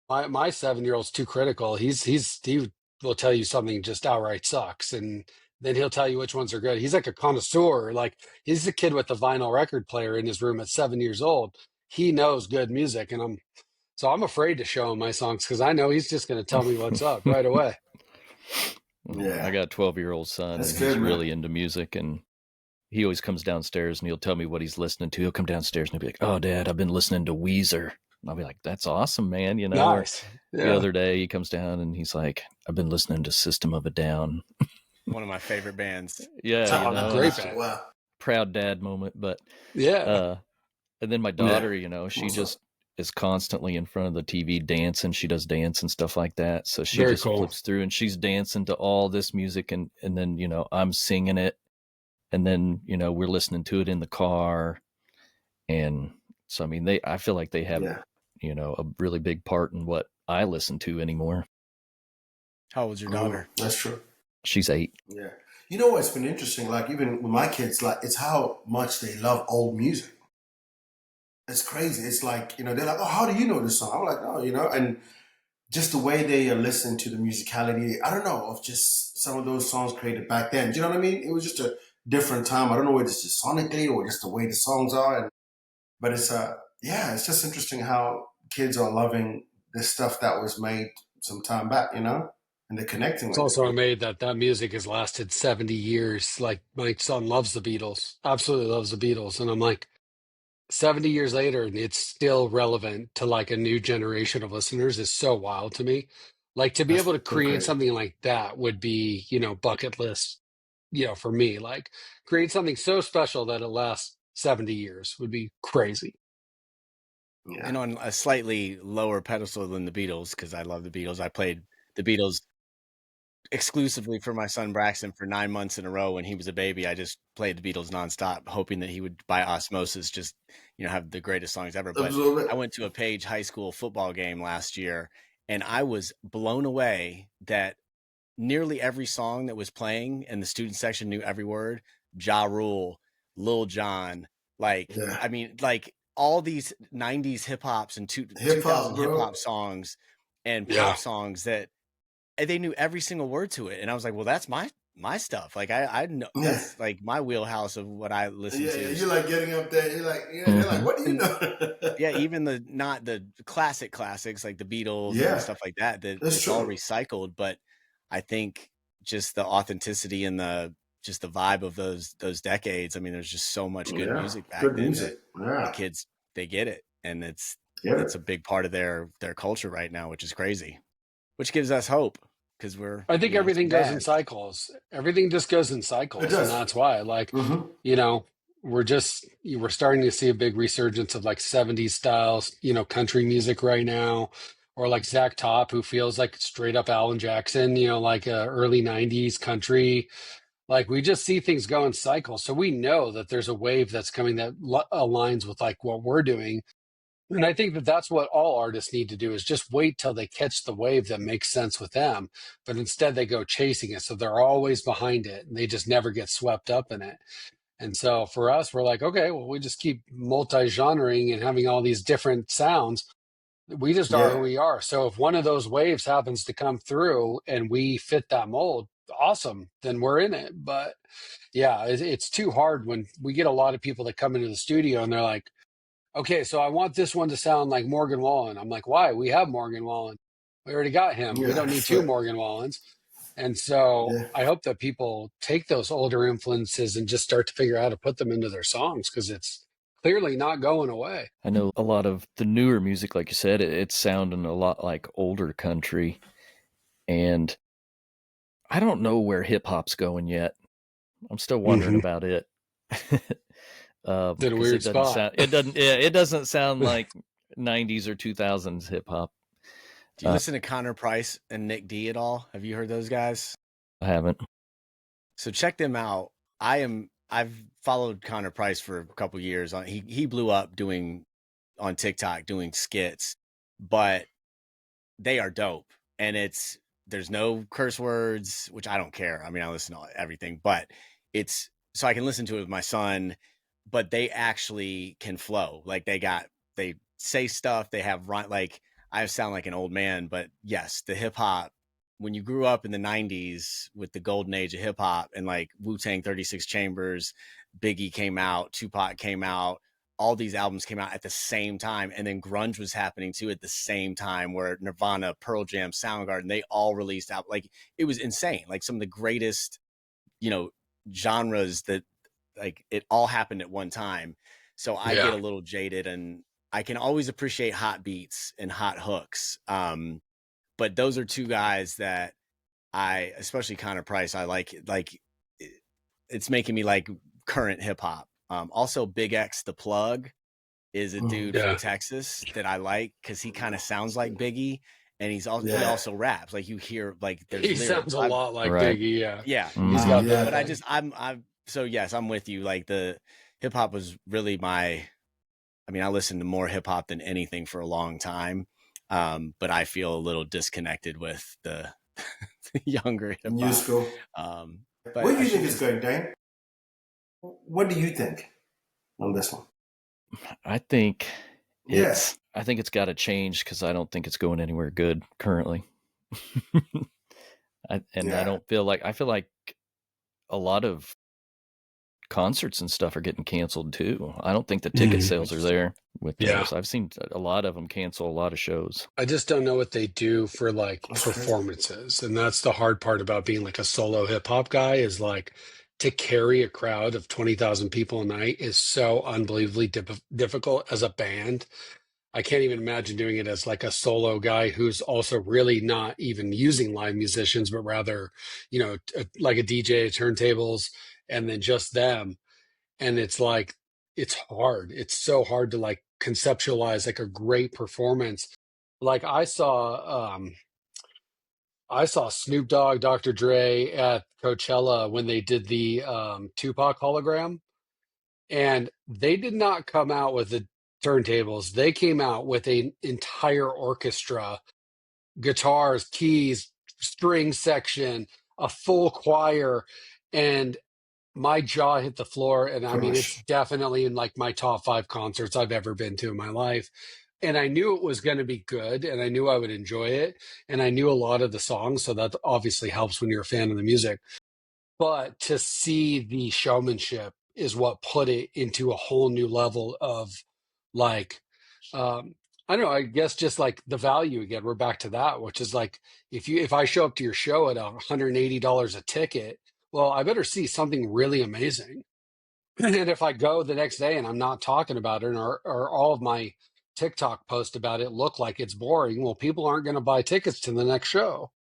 My 7-year-old's too critical. He will tell you something just outright sucks, and then he'll tell you which ones are good. He's like a connoisseur. Like he's a kid with a vinyl record player in his room at 7 years old. He knows good music, and I'm afraid to show him my songs because I know he's just going to tell me what's up right away. Yeah, I got a 12-year-old son, and he's really into music, and he always comes downstairs and he'll tell me what he's listening to. He'll come downstairs and he'll be like, "Oh, Dad, I've been listening to Weezer." And I'll be like, "That's awesome, man." You know. Nice. Yeah. The other day he comes down and he's like, "I've been listening to System of a Down." One of my favorite bands. Yeah, great band. Wow. Proud dad moment, but yeah. And then my daughter, she just is constantly in front of the TV dancing. She does dance and stuff like that. So she just flips through and she's dancing to all this music, and then, I'm singing it, and then, we're listening to it in the car. And so, I mean, I feel like they have, a really big part in what I listen to anymore. How old's your daughter? That's true. She's 8. Yeah. You know what's been interesting? Like even with my kids, like it's how much they love old music. It's crazy. It's like, they're like, "Oh, how do you know this song?" I'm like, "Oh, and just the way they are listening to the musicality, I don't know, of just some of those songs created back then. Do you know what I mean? It was just a different time. I don't know whether it's just sonically or just the way the songs are. But it's it's just interesting how kids are loving this stuff that was made some time back, and they're connecting with it. It's also amazing that music has lasted 70 years. Like my son loves the Beatles, absolutely loves the Beatles. And I'm like, 70 years later, and it's still relevant to like a new generation of listeners is so wild to me. Like to be able to create something like that would be, bucket list, for me. Like create something so special that it lasts 70 years would be crazy. Yeah. And on a slightly lower pedestal than the Beatles, because I love the Beatles. I played the Beatles exclusively for my son Braxton for 9 months in a row when he was a baby. I just played the Beatles nonstop, hoping that he would, by osmosis, just have the greatest songs ever. But I went to a Page High School football game last year, and I was blown away that nearly every song that was playing in the student section knew every word. Ja Rule, Lil Jon, I mean, like all these 90s hip-hops and 2000 hip-hop songs and pop songs that they knew every single word to it. And I was like, well, that's my stuff. Like I know that's like my wheelhouse of what I listen to. Yeah, you're like getting up there. You're like, they're like, what do you know? Yeah, even not the classics like the Beatles and stuff like that. It's all recycled. But I think just the authenticity and the vibe of those decades. I mean, there's just so much good music back then. The kids, they get it, and it's a big part of their culture right now, which is crazy. Which gives us hope. Because I think everything goes in cycles. Everything just goes in cycles, and that's why, we're starting to see a big resurgence of like 70s styles, country music right now, or like Zach Top, who feels like straight up Alan Jackson, like early 90s country. Like we just see things go in cycles, so we know that there's a wave that's coming that aligns with like what we're doing. And I think that that's what all artists need to do, is just wait till they catch the wave that makes sense with them. But instead they go chasing it. So they're always behind it and they just never get swept up in it. And so for us, we're like, okay, well, we just keep multi-genring and having all these different sounds. We just are who Yeah, we are. So if one of those waves happens to come through and we fit that mold, awesome, then we're in it. But yeah, it's too hard when we get a lot of people that come into the studio and they're like, okay, so I want this one to sound like Morgan Wallen. I'm like, why? We have Morgan Wallen. We already got him. We yeah, don't need two so, Morgan Wallens. And so yeah, I hope that people take those older influences and just start to figure out how to put them into their songs, because it's clearly not going away. I know a lot of the newer music, like you said, it's sounding a lot like older country. And I don't know where hip hop's going yet. I'm still wondering about it. In a 'cause weird spot. it doesn't sound like 90s or 2000s hip hop. Do you listen to Connor Price and Nick D at all? Have you heard those guys? I haven't. So check them out. I've followed Connor Price for a couple years. He blew up on TikTok doing skits, but they are dope. And there's no curse words, which I don't care. I mean, I listen to everything, but it's so I can listen to it with my son, but they actually can flow. Like they say stuff, they have like I sound like an old man, but yes, the hip hop, when you grew up in the 90s with the golden age of hip hop and like Wu-Tang 36 Chambers, Biggie came out, Tupac came out, all these albums came out at the same time. And then grunge was happening too at the same time, where Nirvana, Pearl Jam, Soundgarden, they all released out. Like it was insane. Like some of the greatest, genres that like it all happened at one time. So I get a little jaded, and I can always appreciate hot beats and hot hooks. But those are two guys that especially Connor Price, I like it's making me like current hip hop. Also Big X the Plug is a dude from Texas that I like because he kind of sounds like Biggie, and he also raps. Like you hear like there's He lyrics. sounds a lot like Right. Biggie, yeah. He's got that. But I'm so yes, I'm with you. Like the hip hop was really I listened to more hip hop than anything for a long time. But I feel a little disconnected with the younger hip hop. New school. But Where do you think it's going, Dane? What do you think on this one? I think it's got to change because I don't think it's going anywhere good currently. I feel like a lot lot of concerts and stuff are getting canceled too. I don't think the ticket sales are there with those. I've seen a lot of them cancel a lot of shows. I just don't know what they do for like performances. And that's the hard part about being like a solo hip hop guy, is like to carry a crowd of 20,000 people a night is so unbelievably difficult as a band. I can't even imagine doing it as like a solo guy who's also really not even using live musicians, but rather, like a DJ, turntables, and then just them. And it's like, it's hard. It's so hard to like conceptualize like a great performance. Like I saw Snoop Dogg, Dr. Dre at Coachella when they did the Tupac hologram, and they did not come out with the turntables. They came out with an entire orchestra, guitars, keys, string section, a full choir, and my jaw hit the floor. And I mean, it's definitely in like my top 5 concerts I've ever been to in my life. And I knew it was going to be good, and I knew I would enjoy it, and I knew a lot of the songs, so that obviously helps when you're a fan of the music. But to see the showmanship is what put it into a whole new level of like, I don't know, I guess just like the value again. We're back to that, which is like, if I show up to your show at $180 a ticket, well, I better see something really amazing. And if I go the next day and I'm not talking about it, or all of my TikTok posts about it look like it's boring, well, people aren't going to buy tickets to the next show.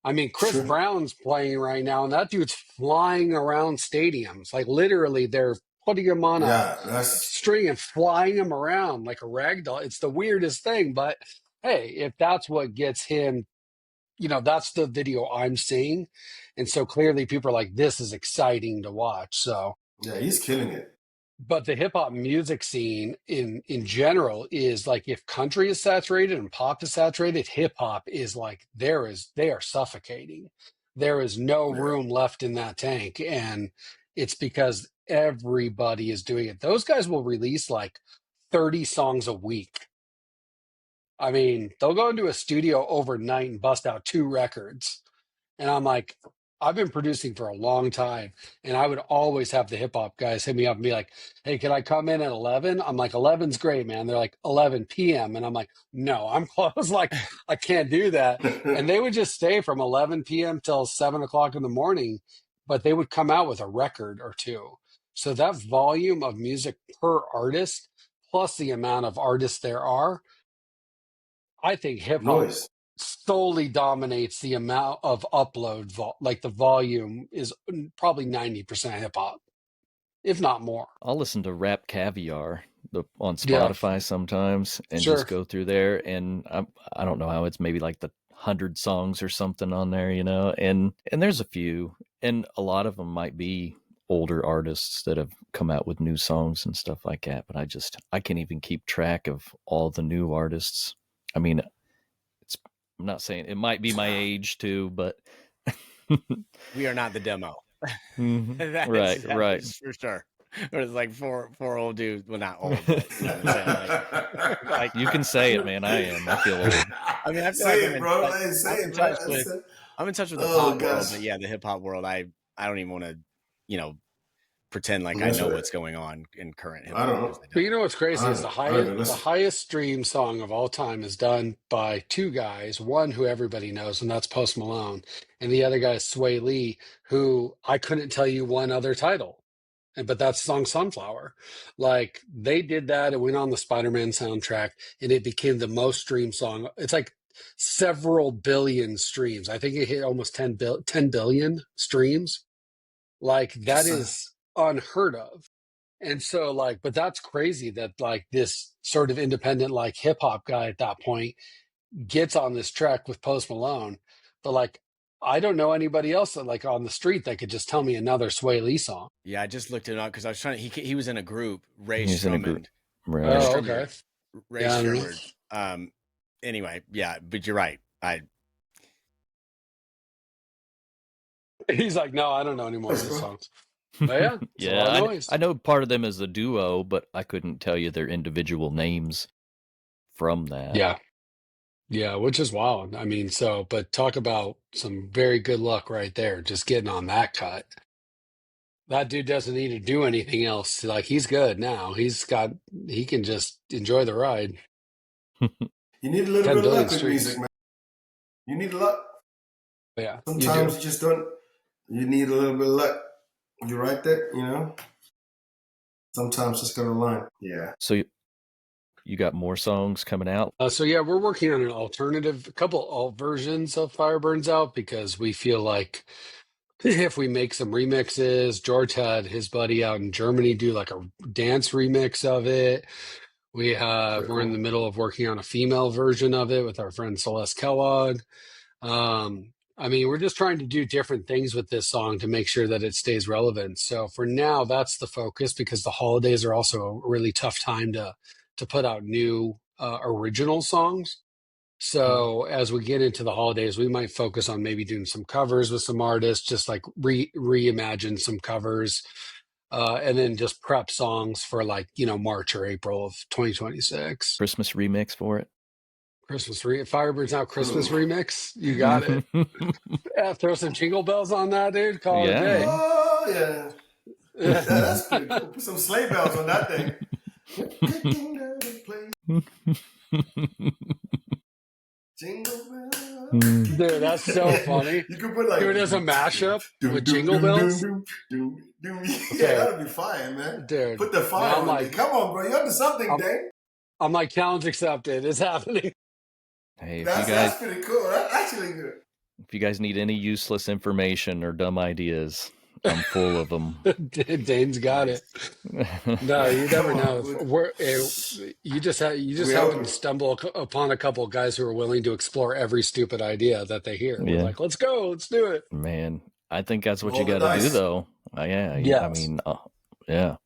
I mean, Chris Brown's playing right now, and that dude's flying around stadiums. Like literally, they're putting him on a string and flying him around like a rag doll. It's the weirdest thing, but hey, if that's what gets him, that's the video I'm seeing. And so clearly people are like, this is exciting to watch. So yeah, he's killing it. But the hip hop music scene in general is like, if country is saturated and pop is saturated, hip hop is like, they are suffocating. There is no Yeah. room left in that tank, and it's because everybody is doing it. Those guys will release like 30 songs a week. I mean, they'll go into a studio overnight and bust out 2 records. And I'm like, I've been producing for a long time, and I would always have the hip hop guys hit me up and be like, "Hey, can I come in at 11?" I'm like, "11's great, man." They're like, 11 p.m. And I'm like, "No, I'm close." Like, I can't do that. And they would just stay from 11 p.m. till 7 o'clock in the morning, but they would come out with a record or two. So that volume of music per artist, plus the amount of artists there are, I think hip hop Noise. solely dominates the amount of upload like the volume is probably 90% hip hop, if not more. I'll listen to Rap Caviar on Yeah, Spotify sometimes and sure. just go through there, and I don't know how it's maybe like the 100 songs or something on there, you know, and there's a few, and a lot of them might be older artists that have come out with new songs and stuff like that, but I can't even keep track of all the new artists. I mean, I'm not saying it might be my age too, but We are not the demo. Right, right. For sure. Or it's like four old dudes. Well, not old. But, you know what I'm saying? Like, You can say it, man. I feel old. I mean, I feel Say like it, bro. Hey, say it, bro. I'm in touch with the Oh, pop world, gosh. but yeah, the hip hop world, I don't even want to, you know, pretend like I That's know right. what's going on in current hip I don't hop. know. But you know what's crazy is the don't know. highest stream song of all time is done by 2 guys. One who everybody knows, and that's Post Malone, and the other guy is Sway Lee, who I couldn't tell you one other title. But that's the song Sunflower. Like, they did that. It went on the Spider-Man soundtrack, and it became the most streamed song. It's like several billion streams. I think it hit almost 10 billion streams. Like, that is unheard of. And so, like, but that's crazy that like this sort of independent like hip hop guy at that point gets on this track with Post Malone. But like, I don't know anybody else that like on the street that could just tell me another Sway Lee song. Yeah, I just looked it up because I was trying to. He was in a group. Ray He's in a group. Strumond. Right. Oh, okay. Ray Yeah, I don't know. Strumond. Anyway, yeah, but you're right. He's like, no, I don't know any more of his songs. But yeah, it's a lot of noise. I know part of them is a duo, but I couldn't tell you their individual names from that. Yeah, which is wild. I mean, so, but talk about some very good luck right there, just getting on that cut. That dude doesn't need to do anything else. Like, he's good now. He can just enjoy the ride. You need a little 10 bit of billion luck with streams. music, man. You need luck. Yeah, Sometimes you just don't. You need a little bit of luck. You're right there, you know? Sometimes it's gonna line. Yeah. So you got more songs coming out? So yeah, we're working on a couple versions of Fire Burns Out, because we feel like if we make some remixes, George had his buddy out in Germany do like a dance remix of it. We're in the middle of working on a female version of it with our friend Celeste Kellogg. I mean, we're just trying to do different things with this song to make sure that it stays relevant. So for now, that's the focus, because the holidays are also a really tough time to put out new original songs. So as we get into the holidays, we might focus on maybe doing some covers with some artists, just like reimagine some covers, and then just prep songs for like, March or April of 2026. Christmas remix for it? Firebirds Out Christmas remix. You got it. Yeah, throw some jingle bells on that, dude. Call it a day. Oh, yeah. That's pretty cool. Put some sleigh bells on that thing. Jingle bells. Dude, that's so funny. You could put like Do it as a mashup with jingle bells. Yeah, that'd be fine, man. Dude, put the fire on it. Come on, bro. You're up to something, Dane. I'm like, challenge accepted. It's happening. Hey, that's pretty cool. That's actually good. If you guys need any useless information or dumb ideas, I'm full of them. Dane's got it. No, you never know. You just happen to stumble upon a couple of guys who are willing to explore every stupid idea that they hear. We're like, let's go, let's do it. Man, I think that's what you got to do, though. Yeah. Yes. I mean, yeah.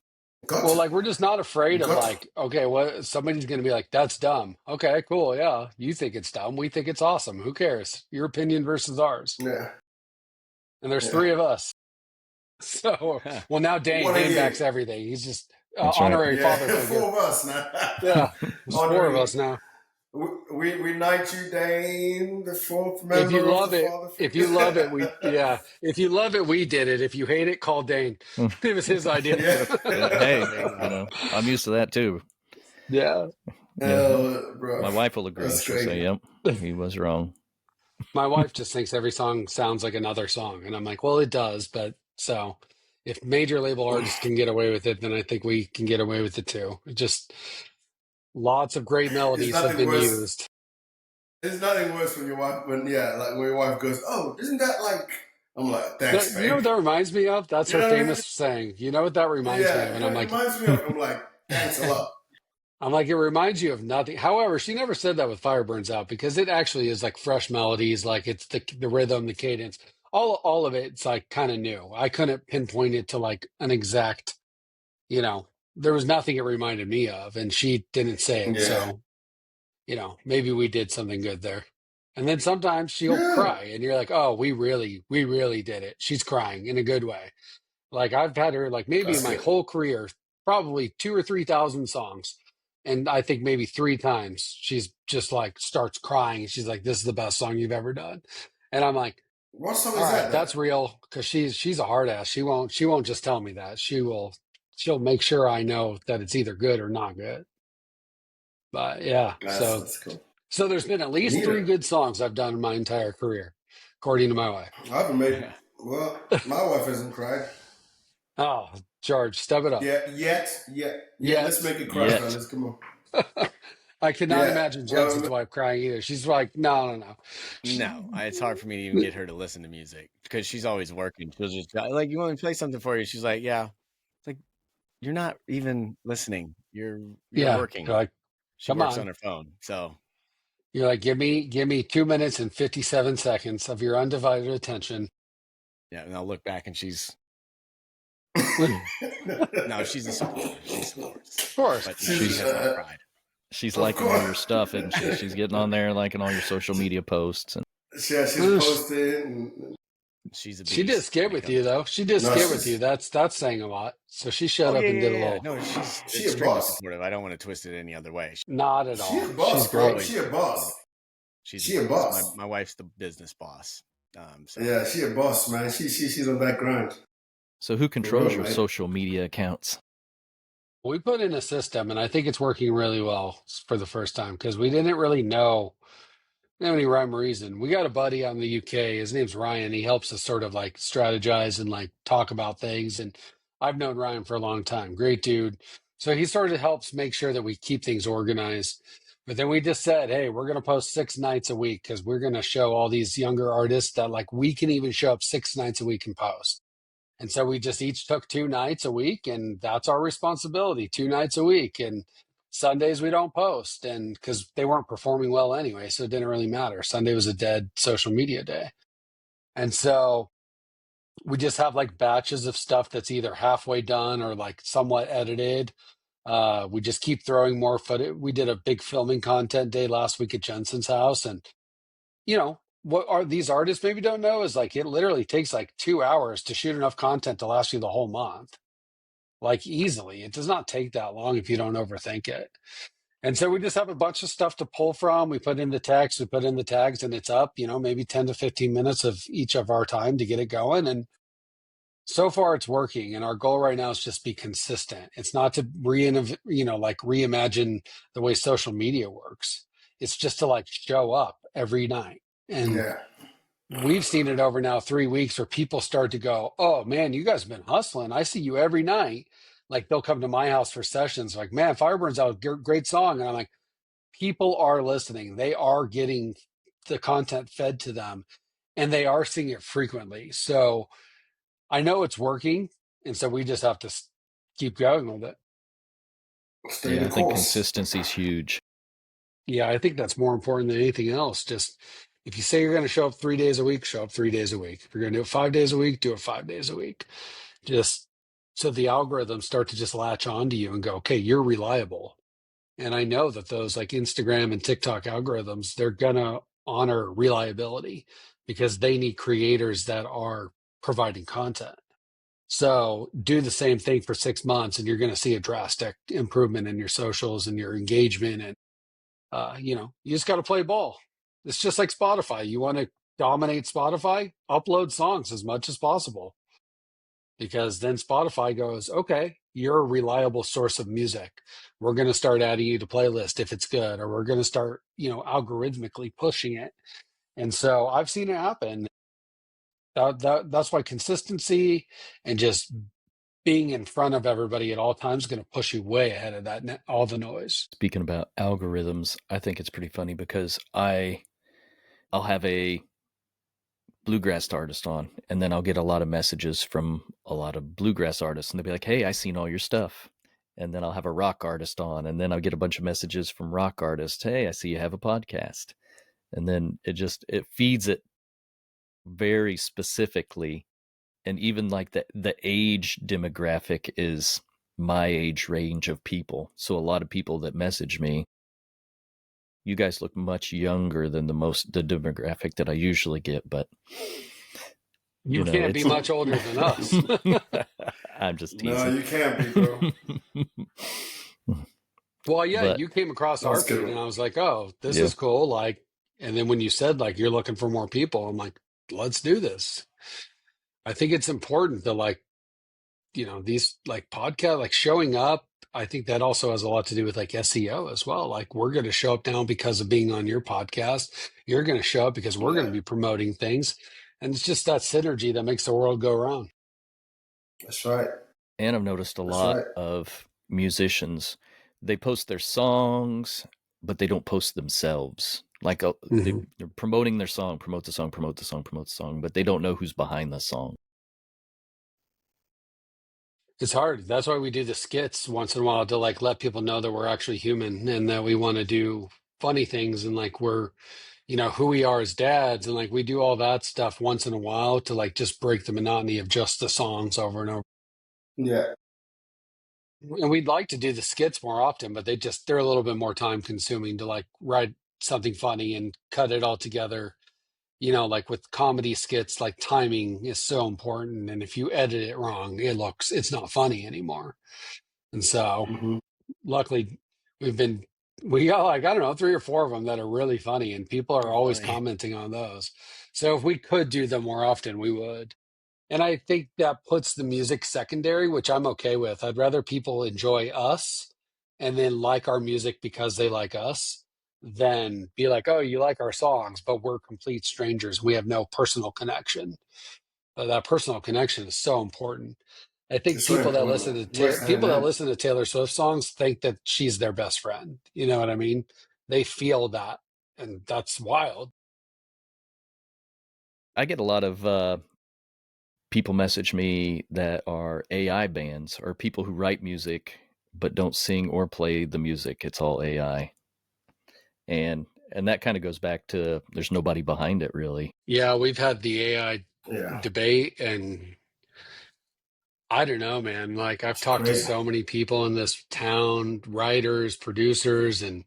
Got Well, to. like we're just not You afraid of got to. like, okay, what somebody's going to be like, that's dumb. Okay, cool. Yeah. You think it's dumb. We think it's awesome. Who cares? Your opinion versus ours. Yeah. And there's Yeah. three of us. So, well, now One of Dane backs you. everything. He's just That's right. honorary Yeah. father Four figure. of us Yeah. now. There's four of Honoring. us now. We knight you, Dane, the fourth If you member of the love it, father if figure. you love it, if you love it, we did it. If you hate it, call Dane. It was his idea. Yeah. Hey, There you go. I'm used to that too. Yeah. Bro. My wife will agree. That's She'll say, crazy. "Yep, he was wrong." My wife just thinks every song sounds like another song. And I'm like, well, it does. But so if major label artists can get away with it, then I think we can get away with it too. It just lots of great It's melodies have nothing been worse. used. It's nothing worse when when your wife goes, "Oh, isn't that like?" I'm like, "Thanks, You know babe." what that reminds me of? That's You her know what I mean? famous saying. You know what that reminds me of? Yeah, And you know, I'm it like, reminds me of. I'm like, "Thanks a lot." it reminds you of nothing. However, she never said that with Fire Burns Out because it actually is like fresh melodies, like it's the rhythm, the cadence, all of it. It's like kind of new. I couldn't pinpoint it to like an exact, there was nothing it reminded me of, and she didn't say it. Yeah, So, maybe we did something good there. And then sometimes she'll yeah, cry, and you're like, oh, we really did it. She's crying in a good way. Like I've had her like maybe in that's my good. whole career, probably 2 or 3 thousand songs. And I think maybe 3 times she's just like starts crying and she's like, this is the best song you've ever done. And I'm like, What song all is right, that? that's real. Cause she's a hard ass. She won't just tell me that. She'll make sure I know that it's either good or not good. But yeah, so That's cool. there's been at least Neither. 3 good songs I've done in my entire career, according to my wife. I haven't made. Well, my wife hasn't cried. Oh, George, step it up. Yeah, yet. Let's Yet. make it cry, Yet. fellas. Come on. I cannot Yeah. imagine Jensen's Well, wife crying either. She's like, no. No, it's hard for me to even get her to listen to music because she's always working. She'll just like, "You want me to play something for you?" She's like, "Yeah." It's like, you're not even listening. You're Yeah, working. you're like, She come works on on. her phone. So You're like, give me 2 minutes and 57 seconds of your undivided attention. yeah, and I'll look back and she's Of no, she's a supporter. She supports, course. but no, she's, she has not cried. She's of liking all your course. stuff, isn't she? She's getting on there, liking all your social media posts, and She's posting. She's a beast. She did skit with you, though. She did No, skit with you. That's saying a lot. So she showed Oh up and did a yeah. little. No, she's She a extremely boss. supportive. I don't want to twist it any other way. Not at She all. a boss, She's bro. great. She a boss. She's She a boss. My wife's the business boss. So. Yeah, she a boss, man. She's on that grind. so who controls real, your mate. social media accounts? We put in a system, and I think it's working really well for the first time because we didn't really know. Didn't have any rhyme or reason. We got a buddy out in the UK. His name's Ryan. He helps us sort of like strategize and like talk about things. And I've known Ryan for a long time. Great dude. So he sort of helps make sure that we keep things organized. But then we just said, hey, we're going to post 6 nights a week because we're going to show all these younger artists that like we can even show up 6 nights a week and post. And so we just each took 2 nights a week, and that's our responsibility, 2 nights a week. And Sundays we don't post, and because they weren't performing well anyway, so it didn't really matter. Sunday was a dead social media day. And so we just have like batches of stuff that's either halfway done or like somewhat edited. We just keep throwing more footage. We did a big filming content day last week at Jensen's house, and what are these artists maybe don't know is like it literally takes like 2 hours to shoot enough content to last you the whole month, like easily. It does not take that long if you don't overthink it. And so we just have a bunch of stuff to pull from. We put in the text, we put in the tags, and it's up, maybe 10 to 15 minutes of each of our time to get it going. And so far it's working. And our goal right now is just be consistent. It's not to reimagine the way social media works. It's just to like show up every night. And Yeah. we've seen it over now 3 weeks where people start to go, oh man, you guys have been hustling. I see you every night. Like they'll come to my house for sessions like, man, Fireburn's out, great song. And I'm like, people are listening. They are getting the content fed to them and they are seeing it frequently. So I know it's working. And so we just have to keep going with it. Stay Yeah, the I think course. consistency's huge. Yeah, I think that's more important than anything else. Just if you say you're going to show up 3 days a week, show up 3 days a week. If you're going to do it 5 days a week, do it 5 days a week. Just So the algorithms start to just latch onto you and go, okay, you're reliable. And I know that those like Instagram and TikTok algorithms, they're going to honor reliability because they need creators that are providing content. So do the same thing for 6 months and you're going to see a drastic improvement in your socials and your engagement. And, you just got to play ball. It's just like Spotify. You want to dominate Spotify, upload songs as much as possible, because then Spotify goes, okay, you're a reliable source of music. We're going to start adding you to playlist if it's good, or we're going to start, algorithmically pushing it. And so I've seen it happen. That's why consistency and just being in front of everybody at all times is going to push you way ahead of that, all the noise. Speaking about algorithms, I think it's pretty funny because I'll have a bluegrass artist on, and then I'll get a lot of messages from a lot of bluegrass artists, and they'll be like, hey, I seen all your stuff. And then I'll have a rock artist on, and then I'll get a bunch of messages from rock artists. Hey, I see you have a podcast. And then it feeds it very specifically. And even like the age demographic is my age range of people. So a lot of people that message me, you guys look much younger than the demographic that I usually get, but you can't be much older than us. I'm just teasing. No, you can't be, bro. Well, yeah, but you came across our feed and I was like, oh, this is cool. Like, and then when you said like, you're looking for more people, I'm like, let's do this. I think it's important to like, these like podcast, like showing up. I think that also has a lot to do with like SEO as well. Like we're going to show up now because of being on your podcast. You're going to show up because we're going to be promoting things. And it's just that synergy that makes the world go around. That's right. And I've noticed a lot of musicians, they post their songs, but they don't post themselves. Like they're promoting their song, promote the song, but they don't know who's behind the song. It's hard. That's why we do the skits once in a while to like let people know that we're actually human and that we want to do funny things and like we're, who we are as dads, and like we do all that stuff once in a while to like just break the monotony of just the songs over and over. Yeah. And we'd like to do the skits more often, but they're a little bit more time consuming to like write something funny and cut it all together. Like with comedy skits, like timing is so important. And if you edit it wrong, it's not funny anymore. And so luckily we got like, I don't know, 3 or 4 of them that are really funny and people are always commenting on those. So if we could do them more often, we would. And I think that puts the music secondary, which I'm okay with. I'd rather people enjoy us and then like our music because they like us than be like, oh, you like our songs, but we're complete strangers. We have no personal connection. That personal connection is so important. I think people that listen to Taylor Swift songs think that she's their best friend. You know what I mean? They feel that, and that's wild. I get a lot of people message me that are AI bands or people who write music but don't sing or play the music. It's all AI. And that kind of goes back to there's nobody behind it, really. Yeah, we've had the AI debate, and I don't know, man. Like I've talked to so many people in this town, writers, producers, and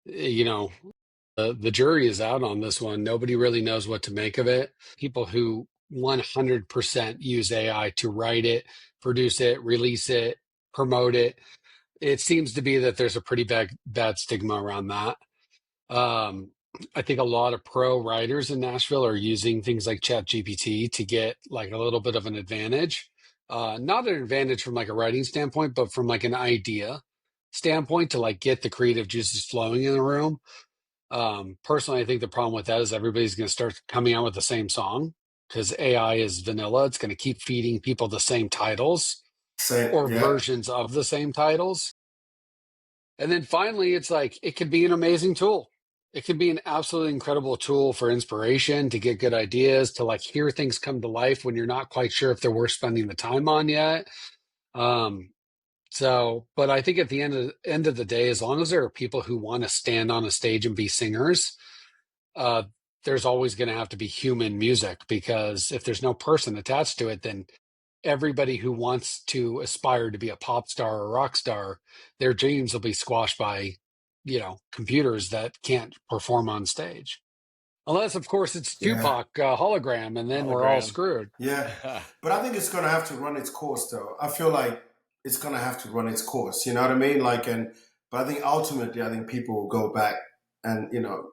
the jury is out on this one. Nobody really knows what to make of it. People who 100% use AI to write it, produce it, release it, promote it. It seems to be that there's a pretty bad stigma around that. I think a lot of pro writers in Nashville are using things like ChatGPT to get like a little bit of an advantage. Not an advantage from like a writing standpoint, but from like an idea standpoint to like get the creative juices flowing in the room. Personally, I think the problem with that is everybody's going to start coming out with the same song because AI is vanilla. It's going to keep feeding people the same titles versions of the same titles. And then finally, it's like, it could be an amazing tool. It could be an absolutely incredible tool for inspiration, to get good ideas, to like hear things come to life when you're not quite sure if they're worth spending the time on yet. But I think at the end of the day, as long as there are people who want to stand on a stage and be singers, there's always going to have to be human music, because if there's no person attached to it, then everybody who wants to aspire to be a pop star or rock star, their dreams will be squashed by, computers that can't perform on stage. Unless, of course, it's Yeah. Tupac hologram, and then we're all Hologram. screwed. Yeah. But I think it's going to have to run its course, though. I feel like it's going to have to run its course. You know what I mean? But I think ultimately, I think people will go back and,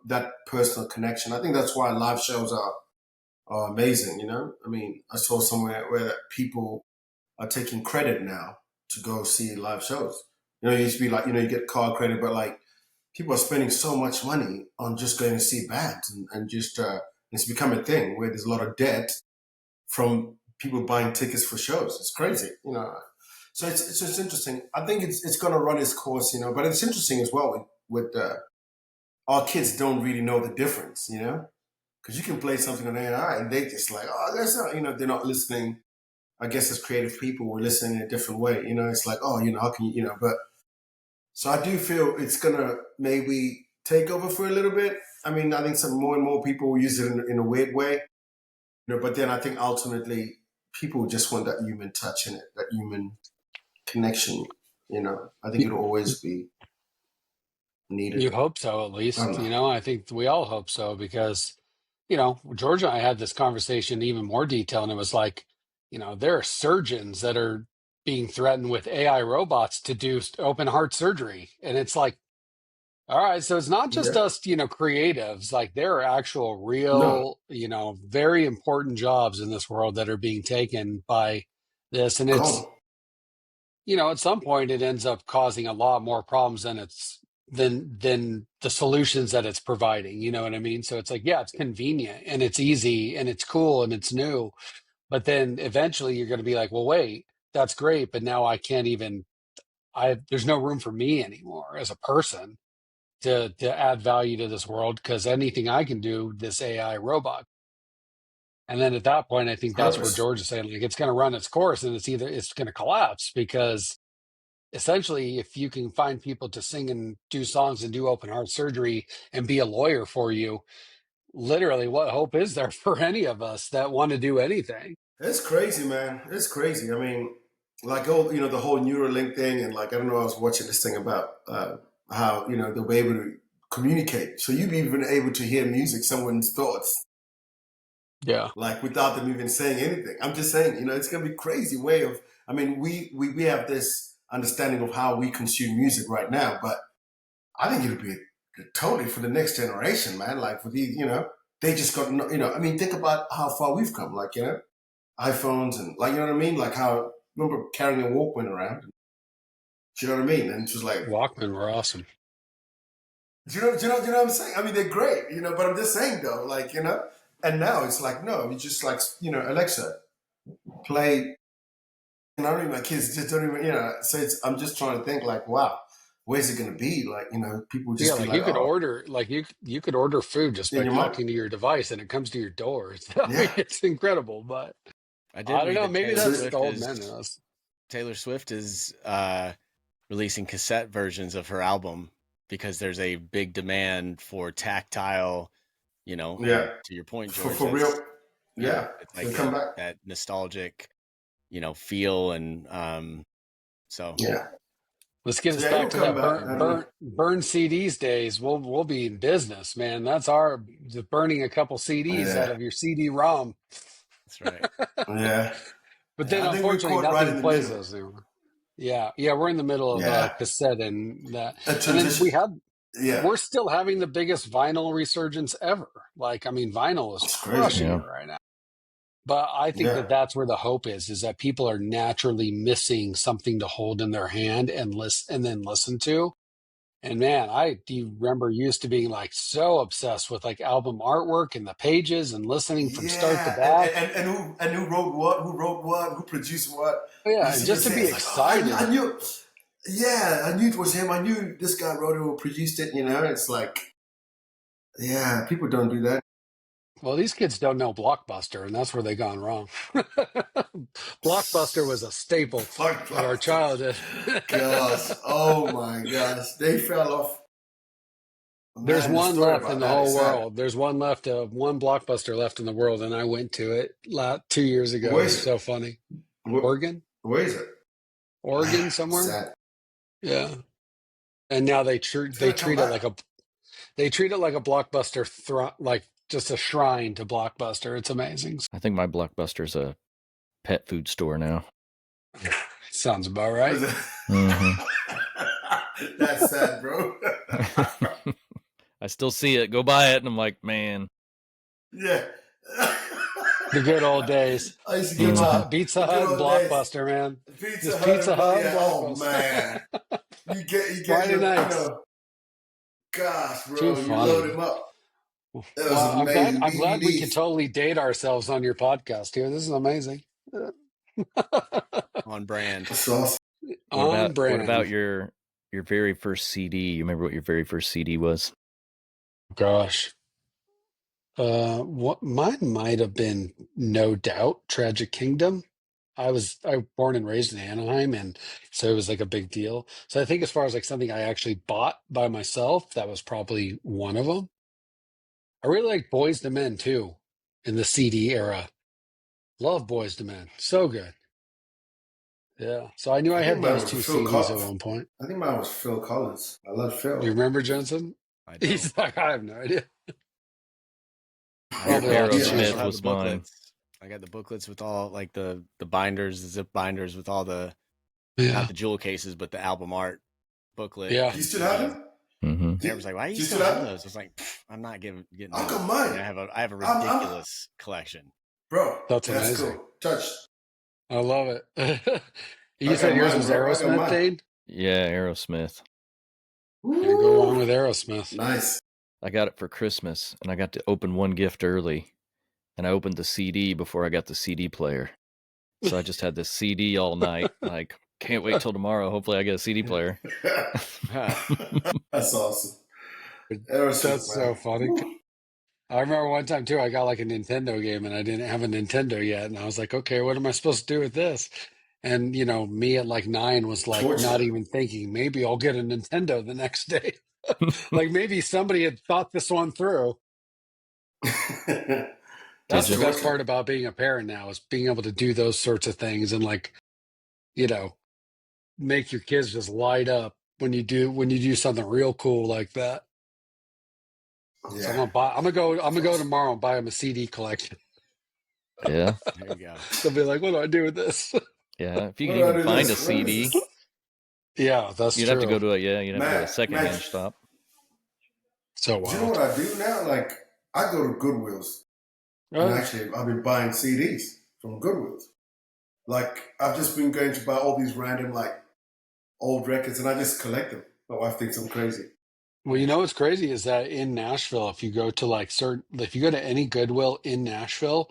that personal connection. I think that's why live shows are amazing, I mean, I saw somewhere where people are taking credit now to go see live shows. It used to be like, you get card credit, but like people are spending so much money on just going to see bands and just, it's become a thing where there's a lot of debt from people buying tickets for shows. It's crazy, So it's just interesting. I think it's going to run its course, but it's interesting as well with our kids don't really know the difference, because you can play something on AI and they just like, oh, that's not, they're not listening. I guess as creative people, we're listening in a different way. It's like, oh, how can you, but so I do feel it's going to maybe take over for a little bit. I mean, I think some more and more people will use it in a weird way, but then I think ultimately people just want that human touch in it, that human connection. I think it'll always be needed. You hope so, at least. I don't know. I think we all hope so because, Georgia and I had this conversation in even more detail, and it was like, there are surgeons that are being threatened with AI robots to do open heart surgery. And it's like, all right, so it's not just Yeah. us, creatives. Like there are actual No. real, very important jobs in this world that are being taken by this. And it's, Gone. at some point it ends up causing a lot more problems than the solutions that it's providing. You know what I mean? So it's like, yeah, it's convenient and it's easy and it's cool and it's new. But then eventually you're going to be like, well, wait, that's great. But now I can't even, there's no room for me anymore as a person to add value to this world because anything I can do, this AI robot. And then at that point, I think that's where 100%. George is saying, like, it's going to run its course and it's going to collapse because essentially, if you can find people to sing and do songs and do open heart surgery and be a lawyer for you, literally, what hope is there for any of us that want to do anything? It's crazy, man. It's crazy. I mean, like, the whole Neuralink thing, and like, I don't know, I was watching this thing about how, they'll be able to communicate. So you'd be even able to hear music, someone's thoughts, Yeah. like without them even saying anything. I'm just saying, it's going to be a crazy way of, I mean, we have this understanding of how we consume music right now, but I think it'll be totally for the next generation, man. Like for these, they just got, I mean, think about how far we've come, like, iPhones and like, you know what I mean? Like how, remember carrying a Walkman around? Do you know what I mean? And it was like, Walkman were awesome. do you know what I'm saying? I mean, they're great, but I'm just saying though, like, and now it's like, no, you just like, Alexa, play, and I don't even, my kids just don't even, so I'm just trying to think like, wow, where's it going to be? Like, people just be Like like, you could oh, order, like you could order food just by in your mind. talking to your device and it comes to your door. I mean, Yeah. it's incredible, but I I did don't read know. that Maybe Taylor that's Swift the old is man in us. Taylor Swift is releasing cassette versions of her album because there's a big demand for tactile, Yeah. and to your point, George, For real. Yeah. it's So like come back. that nostalgic, feel, and so Yeah. Let's get So us yeah, back it'll to come that back. I don't know. burn CDs days. We'll be in business, man. That's our just burning a couple CDs out Yeah. of your CD-ROM. that's right. Yeah. But then, Yeah. I think we're unfortunately, caught right nothing in the plays middle. those anymore. Yeah, we're in the middle of Yeah. cassette and that, A and then transition. Yeah. we're still having the biggest vinyl resurgence ever. Like, I mean, vinyl is It's crazy. crushing it Yeah. right now. But I think Yeah. that that's where the hope is that people are naturally missing something to hold in their hand and then listen to. And man, I do you remember used to being like so obsessed with like album artwork and the pages and listening from start to Yeah. back. And who wrote what? Who wrote what? Who produced what? You Yeah, and used to just just to say, be it's like, oh, I excited. knew. Yeah, I knew it was him. I knew this guy wrote it or produced it. It's like, yeah, people don't do that. Well, these kids don't know Blockbuster, and that's where they gone wrong. Blockbuster was a staple Fuck of our Blockbuster. childhood. Gosh, oh my gosh, they fell off. There's Man, the one story left in about the that whole is sad. world. There's one Blockbuster left in the world, and I went to it 2 years ago. It was Where's it? so funny. Oregon, Where is it? Oregon somewhere. Sad. Yeah, and now they It's they gonna come treat it back. like a Blockbuster, like just a shrine to Blockbuster. It's amazing. I think my Blockbuster's a pet food store now. Sounds about right. Mm-hmm. That's sad, bro. I still see it. Go buy it, and I'm like, man. Yeah. The good old days. I used to get Pizza the good Hut, old Blockbuster, man. Pizza Just Hut, Pizza Hut, yeah. Oh Blockbuster. man, you get Friday your, nights. Gosh, bro, Too you funny. load them up. It was Well, amazing. I'm glad we DVDs. could totally date ourselves on your podcast here. This is amazing. On brand. That's awesome. On brand. What about your very first CD? You remember what your very first CD was? Gosh. What mine might have been, no doubt, Tragic Kingdom. I was born and raised in Anaheim, and so it was like a big deal. So I think as far as like something I actually bought by myself, that was probably one of them. I really like Boys to Men too, in the CD era. Love Boys to Men, so good. Yeah, so I knew I had mine those was two Phil CDs at Collins. one point. I think mine was Phil Collins. I love Phil. Do you remember Jensen? I don't. He's like, I have no idea. Probably Aerosmith was mine. I got the booklets with all like the binders, the zip binders with all the Yeah, not the jewel cases, but the album art booklet. yeah. Do you still have them? Mm-hmm. They was like, "Why do Do you you still still have have those?" I was like, "I'm not getting How those." come mine? I have a I'm- ridiculous collection. Bro, That's amazing. cool. Touched. I love it. You I said got yours mine, was bro. I got Aerosmith, mine. Dane? Yeah, Aerosmith. Can't go wrong with Aerosmith. Nice. I got it for Christmas, and I got to open one gift early, and I opened the CD before I got the CD player. So I just had this CD all night. Like, can't wait till tomorrow. Hopefully, I get a CD player. That's awesome. Aerosmith, That's so man. funny. Woo. I remember one time too, I got like a Nintendo game and I didn't have a Nintendo yet. And I was like, okay, what am I supposed to do with this? And, me at like 9 was like, Torture. not even thinking, maybe I'll get a Nintendo the next day. Like maybe somebody had thought this one through. That's the best part about being a parent now, is being able to do those sorts of things and like, make your kids just light up when you do something real cool like that. Yeah. So I'm gonna go tomorrow and buy them a CD collection. Yeah. There you go. They'll be like, what do I do with this? Yeah. If you What can do I even do find a this? What is CD, this? Yeah, that's you'd true. have to go to a secondhand Matt, shop. So do you know wild. what I do now? Like, I go to Goodwill's. And actually, I've been buying CDs from Goodwill's. Like, I've just been going to buy all these random, like, old records, and I just collect them. My wife thinks I'm crazy. Well, what's crazy is that in Nashville, if you go to if you go to any Goodwill in Nashville,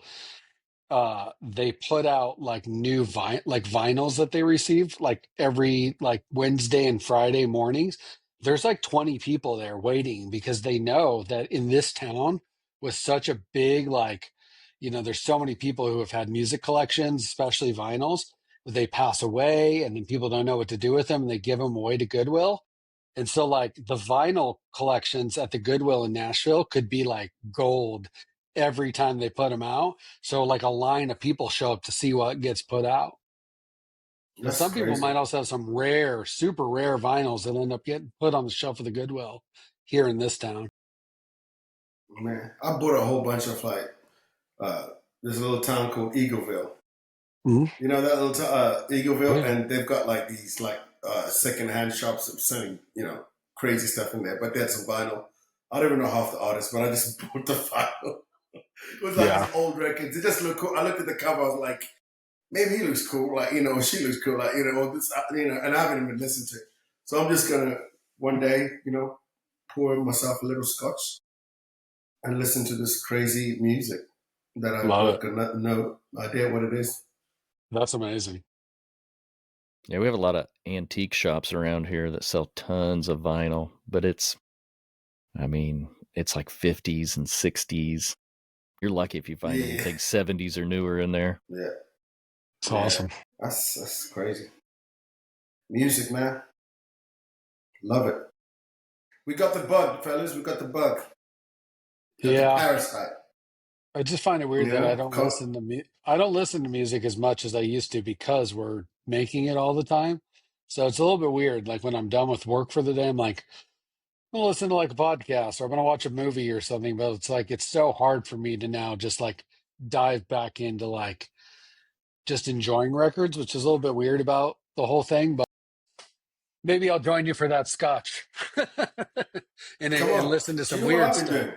they put out like new vinyls that they receive like every like Wednesday and Friday mornings. There's like 20 people there waiting because they know that in this town with such a big there's so many people who have had music collections, especially vinyls, but they pass away and then people don't know what to do with them and they give them away to Goodwill. And so like the vinyl collections at the Goodwill in Nashville could be like gold every time they put them out. So like a line of people show up to see what gets put out. And That's some people crazy. might also have some rare, super rare vinyls that end up getting put on the shelf of the Goodwill here in this town. Man, I bought a whole bunch of, like, there's a little town called Eagleville. Mm-hmm. You know that little Eagleville? Yeah. And they've got, like, these, like, second-hand shops selling, crazy stuff in there. But they had some vinyl. I don't even know half the artists, but I just bought the vinyl. It was like these old records. It just looked cool. I looked at the cover. I was like, maybe he looks cool. Like, she looks cool. Like, this, and I haven't even listened to it. So I'm just going to, one day, pour myself a little scotch and listen to this crazy music that I've got no idea what it is. That's amazing. Yeah, we have a lot of antique shops around here that sell tons of vinyl, but it's like 50s and 60s. You're lucky if you find anything 70s or newer in there. Yeah. It's awesome. That's crazy. Music, man. Love it. We got the bug, fellas. We got the bug. Got the parasite. I just find it weird that Yeah. I don't listen to music as much as I used to because we're making it all the time. So it's a little bit weird. Like when I'm done with work for the day, I'm like, I'm gonna listen to like a podcast or I'm gonna watch a movie or something. But it's like it's so hard for me to now just like dive back into like just enjoying records, which is a little bit weird about the whole thing. But maybe I'll join you for that scotch Come and on. listen to Do you some know what weird I've been stuff. doing?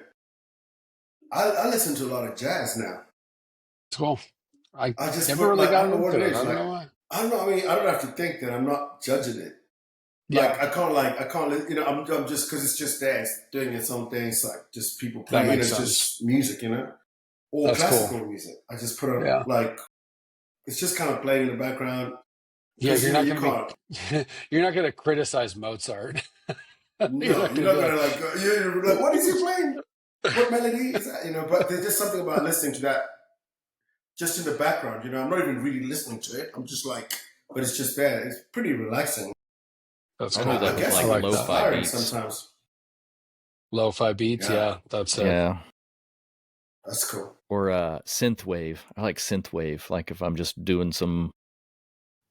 I listen to a lot of jazz now. It's cool. I I just never put really like, I got don't know what it into it. is. I don't Like, know why. I don't know. I mean, I don't have to think that I'm not judging it. Yeah, I can't, you know, I'm just, cause it's just there. It's doing its own thing. It's like just people that playing. makes It's sense. just music, you know, or That's cool. classical music. I just put on Yeah. like, it's just kind of playing in the background Yeah, because, you're you know, not you going to can't, be you're not going to criticize Mozart. You're no, not you're going to not be going like, to like, you're like, what is he playing? What melody is that? You know, but there's just something about listening to that just in the background, you know, I'm not even really listening to it. I'm just like, but it's just there. It's pretty relaxing. that's I'll do cool, that I man. with guess I like like that. lo-fi inspiring beats. sometimes. Lo-fi beats, Yeah, yeah, that's it. Yeah. that's cool. Or synth wave. I like synth wave. Like if I'm just doing some,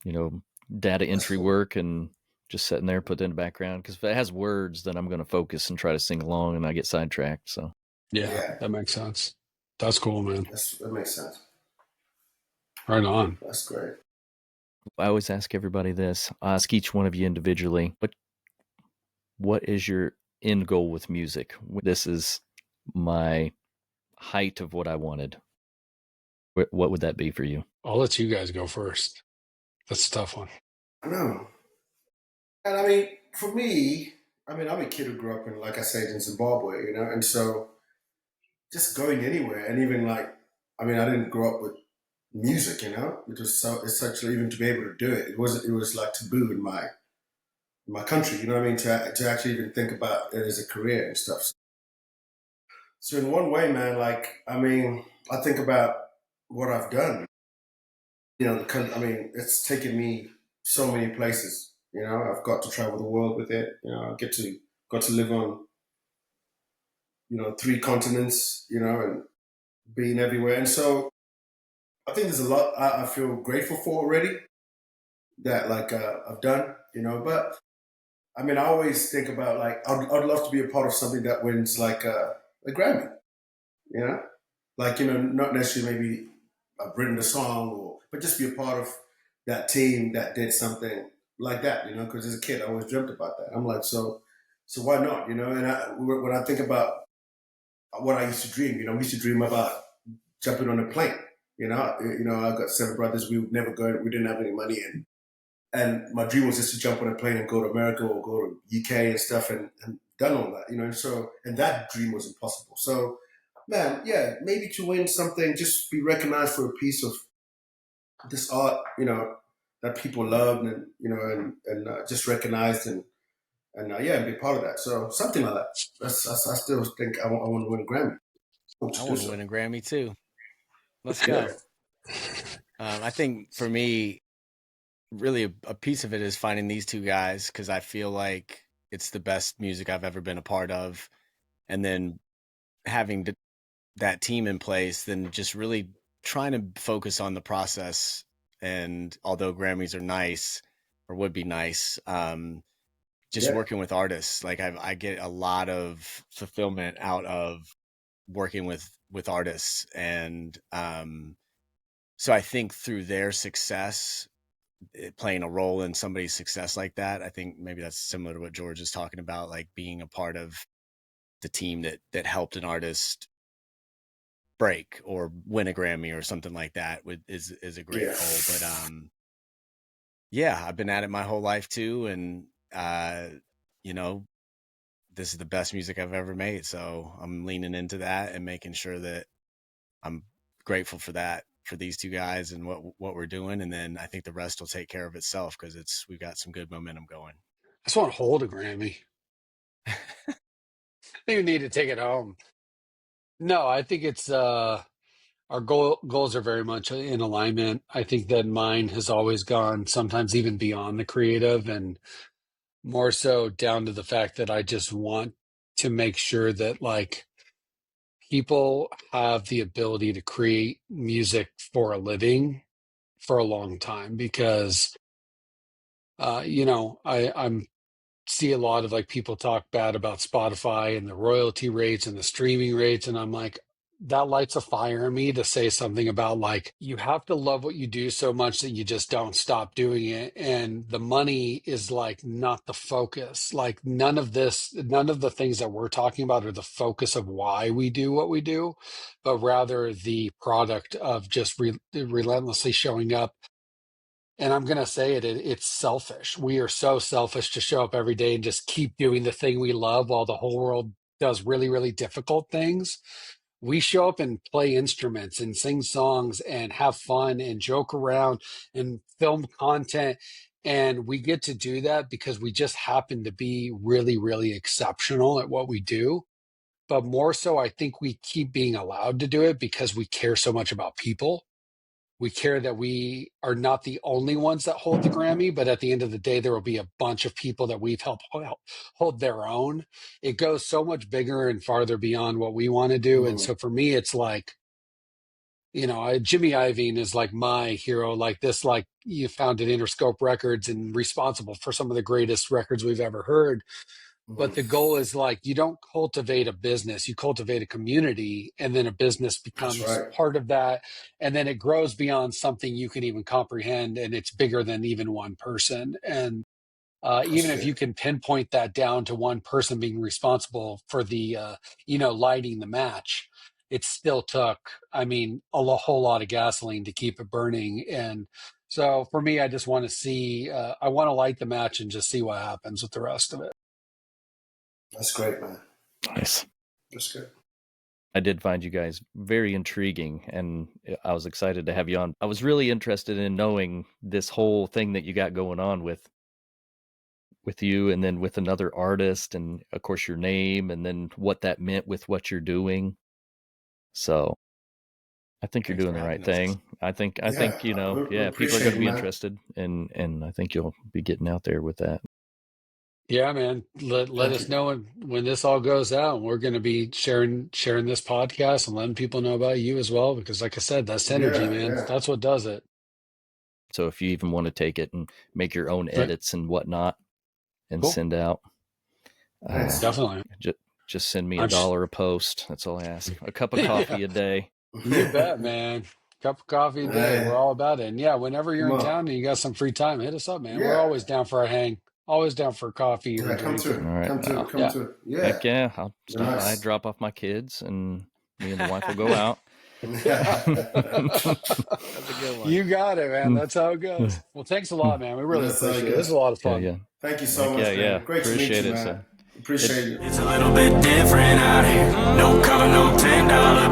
data That's entry cool. work and just sitting there, put it in the background. Because if it has words, then I'm going to focus and try to sing along, and I get sidetracked. So Yeah, Yeah, that makes sense. That's cool, man. that makes sense. Right on. That's great. I always ask everybody this. I ask each one of you individually, what is your end goal with music? This is my height of what I wanted. What would that be for you? I'll let you guys go first. That's a tough one. No, and I mean, for me, I mean, I'm a kid who grew up in, like I said, in Zimbabwe, you know, and so just going anywhere, and even like, I mean, I didn't grow up with music, you know, it was so it's such even to be able to do it, it was like taboo in my country, you know what I mean, to actually even think about it as a career and stuff. So in one way, man, like I mean, I think about what I've done. You know, I mean, it's taken me so many places. You know, I've got to travel the world with it. You know, I got to live on, you know, 3 continents. You know, and being everywhere. And so I think there's a lot I feel grateful for already that like I've done. You know, but I mean, I always think about like I'd love to be a part of something that wins like a Grammy. You know, like you know, not necessarily maybe I've written the song, or but just be a part of that team that did something like that. You know, because as a kid, I always dreamt about that. I'm like, so why not? You know, and when I think about what I used to dream, you know, we used to dream about jumping on a plane. You know, I've got 7 brothers. We would never go. We didn't have any money, and my dream was just to jump on a plane and go to America or go to UK and stuff, and done all that. You know, and so and that dream was impossible. So man, yeah, maybe to win something, just be recognized for a piece of this art, you know, that people loved and you know, and just recognized and yeah, and be part of that. So something like that. I still think I want to win a Grammy. I want I to do want to so. win a Grammy too. Let's Yeah, go. I think for me, really a piece of it is finding these two guys because I feel like it's the best music I've ever been a part of, and then having that team in place, then just really trying to focus on the process. And although Grammys are nice or would be nice, just yeah, working with artists, like I get a lot of fulfillment out of working with artists, and so I think through their success, playing a role in somebody's success like that, I think maybe that's similar to what George is talking about, like being a part of the team that helped an artist break or win a Grammy or something like that is a great yeah. goal. But yeah, I've been at it my whole life too, and you know, this is the best music I've ever made, so I'm leaning into that and making sure that I'm grateful for that, for these two guys and what we're doing, and then I think the rest will take care of itself because we've got some good momentum going. I just want to hold a Grammy. I think we need to take it home. No, I think it's our goals are very much in alignment. I think that mine has always gone sometimes even beyond the creative and more so down to the fact that I just want to make sure that like people have the ability to create music for a living for a long time because, I'm see a lot of like people talk bad about Spotify and the royalty rates and the streaming rates. And I'm like, that lights a fire in me to say something about like, you have to love what you do so much that you just don't stop doing it. And the money is like not the focus. Like none of the things that we're talking about are the focus of why we do what we do, but rather the product of just relentlessly showing up. And I'm going to say it's selfish. We are so selfish to show up every day and just keep doing the thing we love while the whole world does really, really difficult things. We show up and play instruments and sing songs and have fun and joke around and film content. And we get to do that because we just happen to be really, really exceptional at what we do. But more so, I think we keep being allowed to do it because we care so much about people. We care that we are not the only ones that hold the Grammy, but at the end of the day, there will be a bunch of people that we've helped hold their own. It goes so much bigger and farther beyond what we want to do. And so for me, it's like, Jimmy Iovine is like my hero, like this, like you founded Interscope Records and responsible for some of the greatest records we've ever heard. But the goal is like, you don't cultivate a business, you cultivate a community, and then a business becomes part of that. And then it grows beyond something you can even comprehend. And it's bigger than even one person. And even if you can pinpoint that down to one person being responsible for the, lighting the match, it still took, I mean, whole lot of gasoline to keep it burning. And so for me, I just want to see, I want to light the match and just see what happens with the rest of it. That's great, man. Nice. That's good. I did find you guys very intriguing, and I was excited to have you on. I was really interested in knowing this whole thing that you got going on with you and then with another artist, and of course your name, and then what that meant with what you're doing. So I think you're doing the right thing. I think people are going to be interested, and I think you'll be getting out there with that. Yeah, man. Let us know when this all goes out. We're going to be sharing this podcast and letting people know about you as well. Because like I said, that's synergy, man. Yeah. That's what does it. So if you even want to take it and make your own edits and whatnot and send out. Definitely. Just send me $1 a post. That's all I ask. A cup of coffee a day. You bet, man. Cup of coffee a day. We're all about it. And yeah, whenever you're in town and you got some free time, hit us up, man. Yeah. We're always down for a hang. Always down for coffee. Yeah, come to. All right. Come to. Yeah. Heck yeah. I'll stop by, drop off my kids, and me and the wife will go out. That's a good one. You got it, man. That's how it goes. Well, thanks a lot, man. We really appreciate it. This is a lot of fun. Yeah. Thank you so much. Yeah. Great appreciate to meet you, it. man. Appreciate it. It's a little bit different out here. No color, no $10